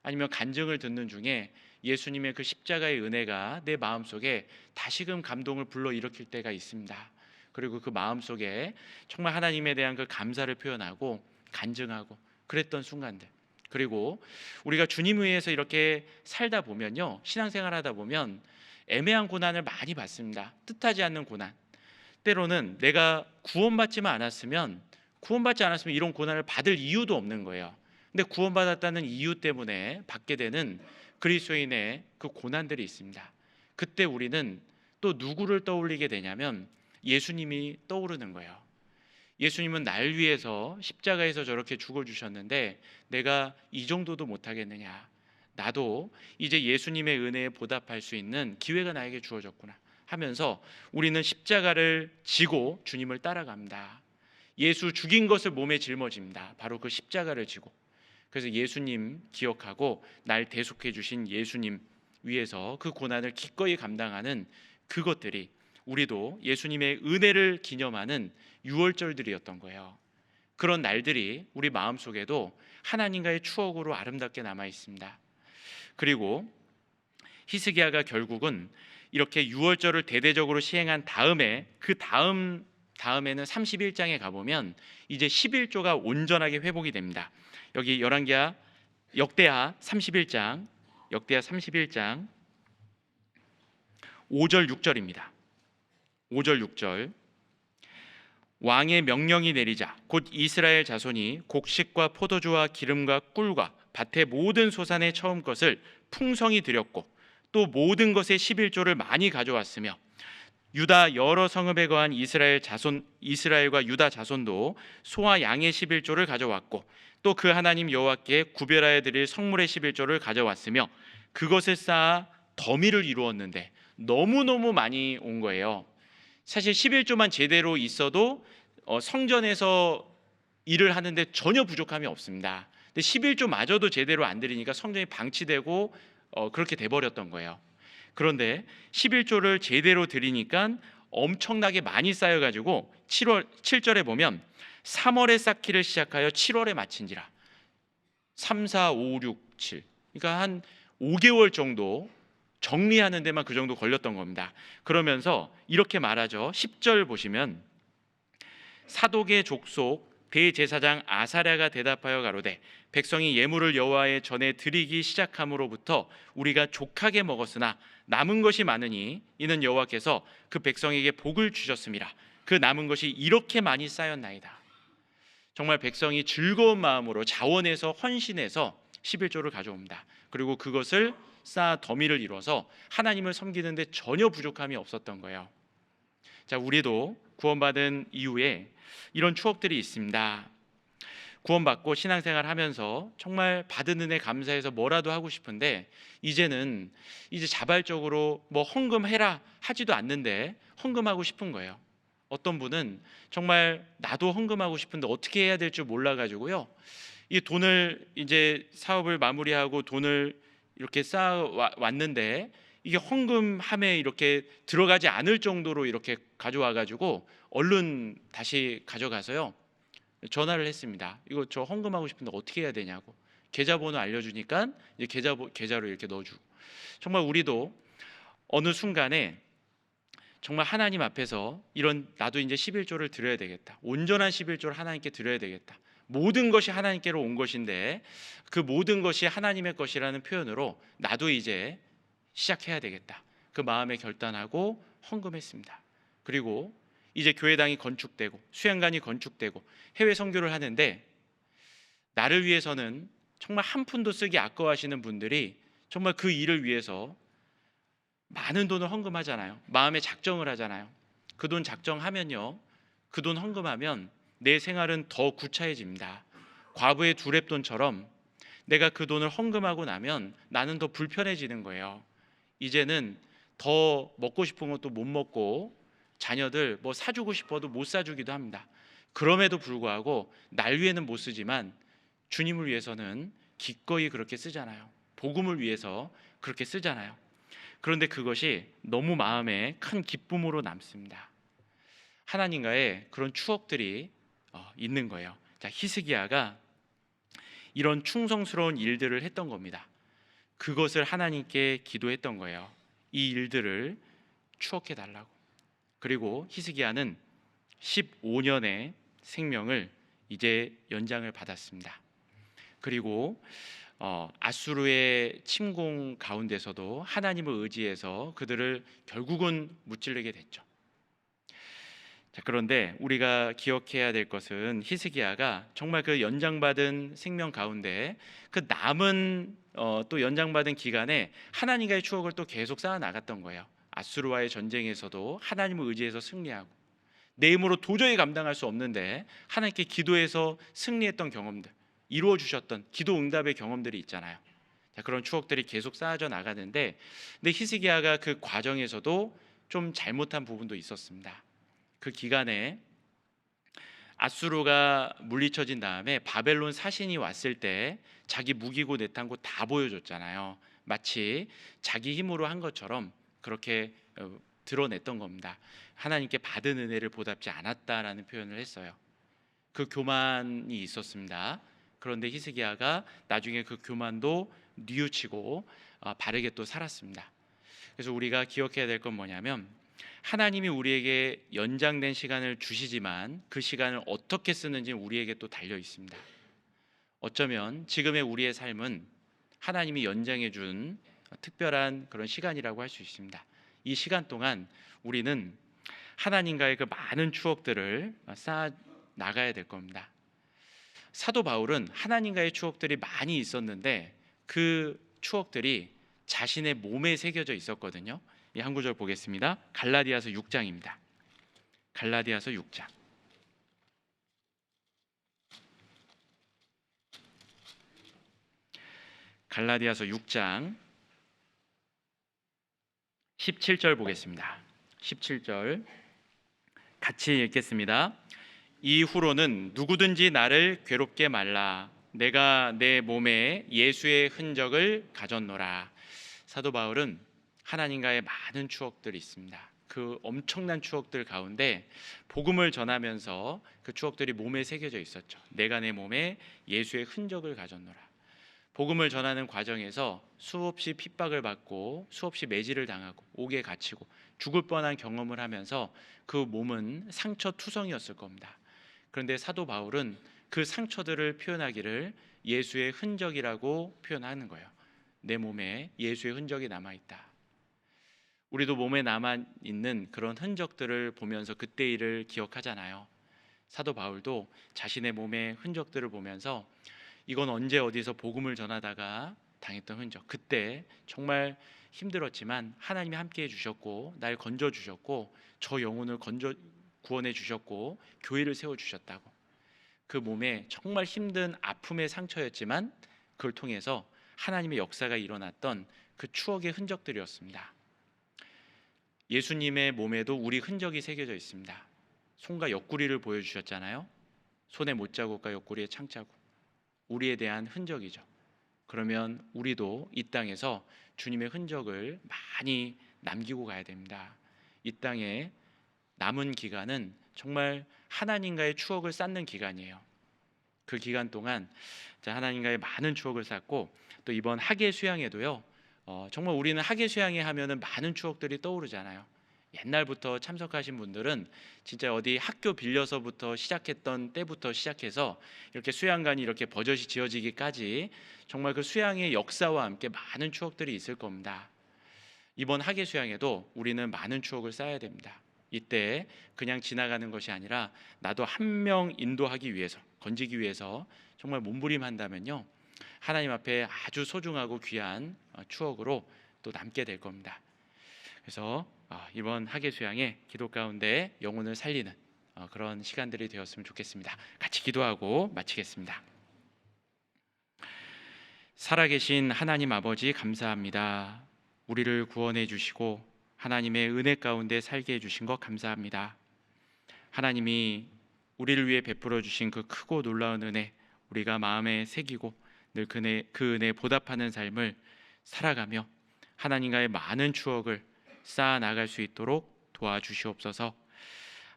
아니면 간증을 듣는 중에 예수님의 그 십자가의 은혜가 내 마음속에 다시금 감동을 불러일으킬 때가 있습니다. 그리고 그 마음속에 정말 하나님에 대한 그 감사를 표현하고 간증하고 그랬던 순간들, 그리고 우리가 주님 위해서 이렇게 살다 보면요, 신앙생활하다 보면 애매한 고난을 많이 받습니다. 뜻하지 않는 고난, 때로는 내가 구원받지 않았으면 이런 고난을 받을 이유도 없는 거예요. 근데 구원받았다는 이유 때문에 받게 되는 그리스도인의 그 고난들이 있습니다. 그때 우리는 또 누구를 떠올리게 되냐면 예수님이 떠오르는 거예요. 예수님은 날 위해서 십자가에서 저렇게 죽어주셨는데 내가 이 정도도 못하겠느냐, 나도 이제 예수님의 은혜에 보답할 수 있는 기회가 나에게 주어졌구나 하면서 우리는 십자가를 지고 주님을 따라갑니다. 예수 죽인 것을 몸에 짊어집니다. 바로 그 십자가를 지고. 그래서 예수님 기억하고 날 대속해 주신 예수님 위해서 그 고난을 기꺼이 감당하는 그것들이 우리도 예수님의 은혜를 기념하는 유월절들이었던 거예요. 그런 날들이 우리 마음속에도 하나님과의 추억으로 아름답게 남아 있습니다. 그리고 히스기야가 결국은 이렇게 유월절을 대대적으로 시행한 다음에 그 다음에는 31장에 가보면 이제 11조가 온전하게 회복이 됩니다. 여기 열왕기하 역대하 31장 5절 6절입니다. 5절 6절, 왕의 명령이 내리자 곧 이스라엘 자손이 곡식과 포도주와 기름과 꿀과 밭의 모든 소산의 처음 것을 풍성히 드렸고 또 모든 것의 11조를 많이 가져왔으며 유다 여러 성읍에 거한 이스라엘과 유다 자손도 소와 양의 11조를 가져왔고 또 그 하나님 여호와께 구별하여 드릴 성물의 11조를 가져왔으며 그것을 쌓아 더미를 이루었는데 너무너무 많이 온 거예요. 사실 11조만 제대로 있어도 성전에서 일을 하는데 전혀 부족함이 없습니다. 근데 11조마저도 제대로 안 드리니까 성전이 방치되고 그렇게 돼버렸던 거예요. 그런데 11조를 제대로 드리니까 엄청나게 많이 쌓여가지고 7절에 보면 3월에 쌓기를 시작하여 7월에 마친지라. 3, 4, 5, 6, 7. 그러니까 한 5개월 정도 정리하는 데만 그 정도 걸렸던 겁니다. 그러면서 이렇게 말하죠. 10절 보시면 사독의 족속 대제사장 아사랴가 대답하여 가로되 백성이 예물을 여호와의 전에 드리기 시작함으로부터 우리가 족하게 먹었으나 남은 것이 많으니 이는 여호와께서 그 백성에게 복을 주셨음이라. 그 남은 것이 이렇게 많이 쌓였나이다. 정말 백성이 즐거운 마음으로 자원해서 헌신해서 11조를 가져옵니다. 그리고 그것을 쌓아 더미를 이뤄서 하나님을 섬기는데 전혀 부족함이 없었던 거예요. 자, 우리도 구원받은 이후에 이런 추억들이 있습니다. 구원받고 신앙생활 하면서 정말 받은 은혜 감사해서 뭐라도 하고 싶은데 이제는 자발적으로 뭐 헌금해라 하지도 않는데 헌금하고 싶은 거예요. 어떤 분은 정말 나도 헌금하고 싶은데 어떻게 해야 될 줄 몰라가지고요. 이 돈을 이제 사업을 마무리하고 돈을 이렇게 쌓아 왔는데 이게 헌금함에 이렇게 들어가지 않을 정도로 이렇게 가져와가지고 얼른 다시 가져가서요. 전화를 했습니다. 이거 저 헌금하고 싶은데 어떻게 해야 되냐고. 계좌번호 알려주니까 이제 계좌로 이렇게 넣어주고. 정말 우리도 어느 순간에 정말 하나님 앞에서 이런 나도 이제 11조를 드려야 되겠다. 온전한 11조를 하나님께 드려야 되겠다. 모든 것이 하나님께로 온 것인데 그 모든 것이 하나님의 것이라는 표현으로 나도 이제 시작해야 되겠다. 그 마음에 결단하고 헌금했습니다. 그리고 이제 교회당이 건축되고 수양관이 건축되고 해외 선교를 하는데 나를 위해서는 정말 한 푼도 쓰기 아까워하시는 분들이 정말 그 일을 위해서 많은 돈을 헌금하잖아요. 마음에 작정을 하잖아요. 그 돈 작정하면요, 그 돈 헌금하면 내 생활은 더 구차해집니다. 과부의 두렙돈처럼 내가 그 돈을 헌금하고 나면 나는 더 불편해지는 거예요. 이제는 더 먹고 싶은 것도 못 먹고 자녀들 뭐 사주고 싶어도 못 사주기도 합니다. 그럼에도 불구하고 날 위해는 못 쓰지만 주님을 위해서는 기꺼이 그렇게 쓰잖아요. 복음을 위해서 그렇게 쓰잖아요. 그런데 그것이 너무 마음에 큰 기쁨으로 남습니다. 하나님과의 그런 추억들이 있는 거예요. 자, 히스기야가 이런 충성스러운 일들을 했던 겁니다. 그것을 하나님께 기도했던 거예요. 이 일들을 추억해 달라고. 그리고 히스기야는 15년의 생명을 이제 연장을 받았습니다. 그리고 아수르의 침공 가운데서도 하나님을 의지해서 그들을 결국은 무찌르게 됐죠. 자, 그런데 우리가 기억해야 될 것은 히스기야가 정말 그 연장받은 생명 가운데 그 남은 또 연장받은 기간에 하나님과의 추억을 또 계속 쌓아 나갔던 거예요. 아수르와의 전쟁에서도 하나님을 의지해서 승리하고 내 힘으로 도저히 감당할 수 없는데 하나님께 기도해서 승리했던 경험들, 이루어 주셨던 기도 응답의 경험들이 있잖아요. 자, 그런 추억들이 계속 쌓아져 나가는데 근데 히스기야가 그 과정에서도 좀 잘못한 부분도 있었습니다. 그 기간에 아수르가 물리쳐진 다음에 바벨론 사신이 왔을 때 자기 무기고 내탄고 다 보여줬잖아요. 마치 자기 힘으로 한 것처럼 그렇게 드러냈던 겁니다. 하나님께 받은 은혜를 보답지 않았다라는 표현을 했어요. 그 교만이 있었습니다. 그런데 히스기야가 나중에 그 교만도 뉘우치고 바르게 또 살았습니다. 그래서 우리가 기억해야 될 건 뭐냐면 하나님이 우리에게 연장된 시간을 주시지만 그 시간을 어떻게 쓰는지 우리에게 또 달려 있습니다. 어쩌면 지금의 우리의 삶은 하나님이 연장해 준 특별한 그런 시간이라고 할 수 있습니다. 이 시간 동안 우리는 하나님과의 그 많은 추억들을 쌓아 나가야 될 겁니다. 사도 바울은 하나님과의 추억들이 많이 있었는데 그 추억들이 자신의 몸에 새겨져 있었거든요. 이 한 구절 보겠습니다. 갈라디아서 6장입니다. 갈라디아서 6장. 갈라디아서 6장 17절 보겠습니다. 17절 같이 읽겠습니다. 이후로는 누구든지 나를 괴롭게 말라. 내가 내 몸에 예수의 흔적을 가졌노라. 사도 바울은 하나님과의 많은 추억들이 있습니다. 그 엄청난 추억들 가운데 복음을 전하면서 그 추억들이 몸에 새겨져 있었죠. 내가 내 몸에 예수의 흔적을 가졌노라. 복음을 전하는 과정에서 수없이 핍박을 받고 수없이 매질을 당하고 옥에 갇히고 죽을 뻔한 경험을 하면서 그 몸은 상처투성이었을 겁니다. 그런데 사도 바울은 그 상처들을 표현하기를 예수의 흔적이라고 표현하는 거예요. 내 몸에 예수의 흔적이 남아있다. 우리도 몸에 남아있는 그런 흔적들을 보면서 그때 일을 기억하잖아요. 사도 바울도 자신의 몸의 흔적들을 보면서 이건 언제 어디서 복음을 전하다가 당했던 흔적, 그때 정말 힘들었지만 하나님이 함께해 주셨고 날 건져 주셨고 저 영혼을 구원해 주셨고 교회를 세워 주셨다고. 그 몸에 정말 힘든 아픔의 상처였지만 그걸 통해서 하나님의 역사가 일어났던 그 추억의 흔적들이었습니다. 예수님의 몸에도 우리 흔적이 새겨져 있습니다. 손과 옆구리를 보여주셨잖아요. 손의 못자국과 옆구리의 창자국, 우리에 대한 흔적이죠. 그러면 우리도 이 땅에서 주님의 흔적을 많이 남기고 가야 됩니다. 이 땅에 남은 기간은 정말 하나님과의 추억을 쌓는 기간이에요. 그 기간 동안 하나님과의 많은 추억을 쌓고 또 이번 학예 수양에도요. 정말 우리는 학예 수양회 하면은 많은 추억들이 떠오르잖아요. 옛날부터 참석하신 분들은 진짜 어디 학교 빌려서부터 시작했던 때부터 시작해서 이렇게 수양관이 이렇게 버젓이 지어지기까지 정말 그 수양의 역사와 함께 많은 추억들이 있을 겁니다. 이번 학예 수양에도 우리는 많은 추억을 쌓아야 됩니다. 이때 그냥 지나가는 것이 아니라 나도 한 명 인도하기 위해서, 건지기 위해서 정말 몸부림한다면요, 하나님 앞에 아주 소중하고 귀한 추억으로 또 남게 될 겁니다. 그래서 이번 학예 수양에 기도 가운데 영혼을 살리는 그런 시간들이 되었으면 좋겠습니다. 같이 기도하고 마치겠습니다. 살아계신 하나님 아버지, 감사합니다. 우리를 구원해 주시고 하나님의 은혜 가운데 살게 해주신 것 감사합니다. 하나님이 우리를 위해 베풀어 주신 그 크고 놀라운 은혜, 우리가 마음에 새기고 늘 그 은혜 보답하는 삶을 살아가며 하나님과의 많은 추억을 쌓아 나갈 수 있도록 도와주시옵소서.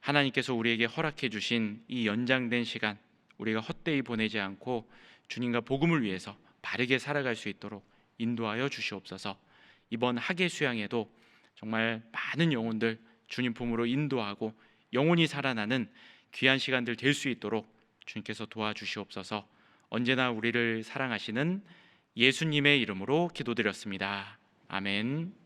하나님께서 우리에게 허락해 주신 이 연장된 시간, 우리가 헛되이 보내지 않고 주님과 복음을 위해서 바르게 살아갈 수 있도록 인도하여 주시옵소서. 이번 학예 수양에도 정말 많은 영혼들 주님 품으로 인도하고 영혼이 살아나는 귀한 시간들 될 수 있도록 주님께서 도와주시옵소서. 언제나 우리를 사랑하시는 예수님의 이름으로 기도드렸습니다. 아멘.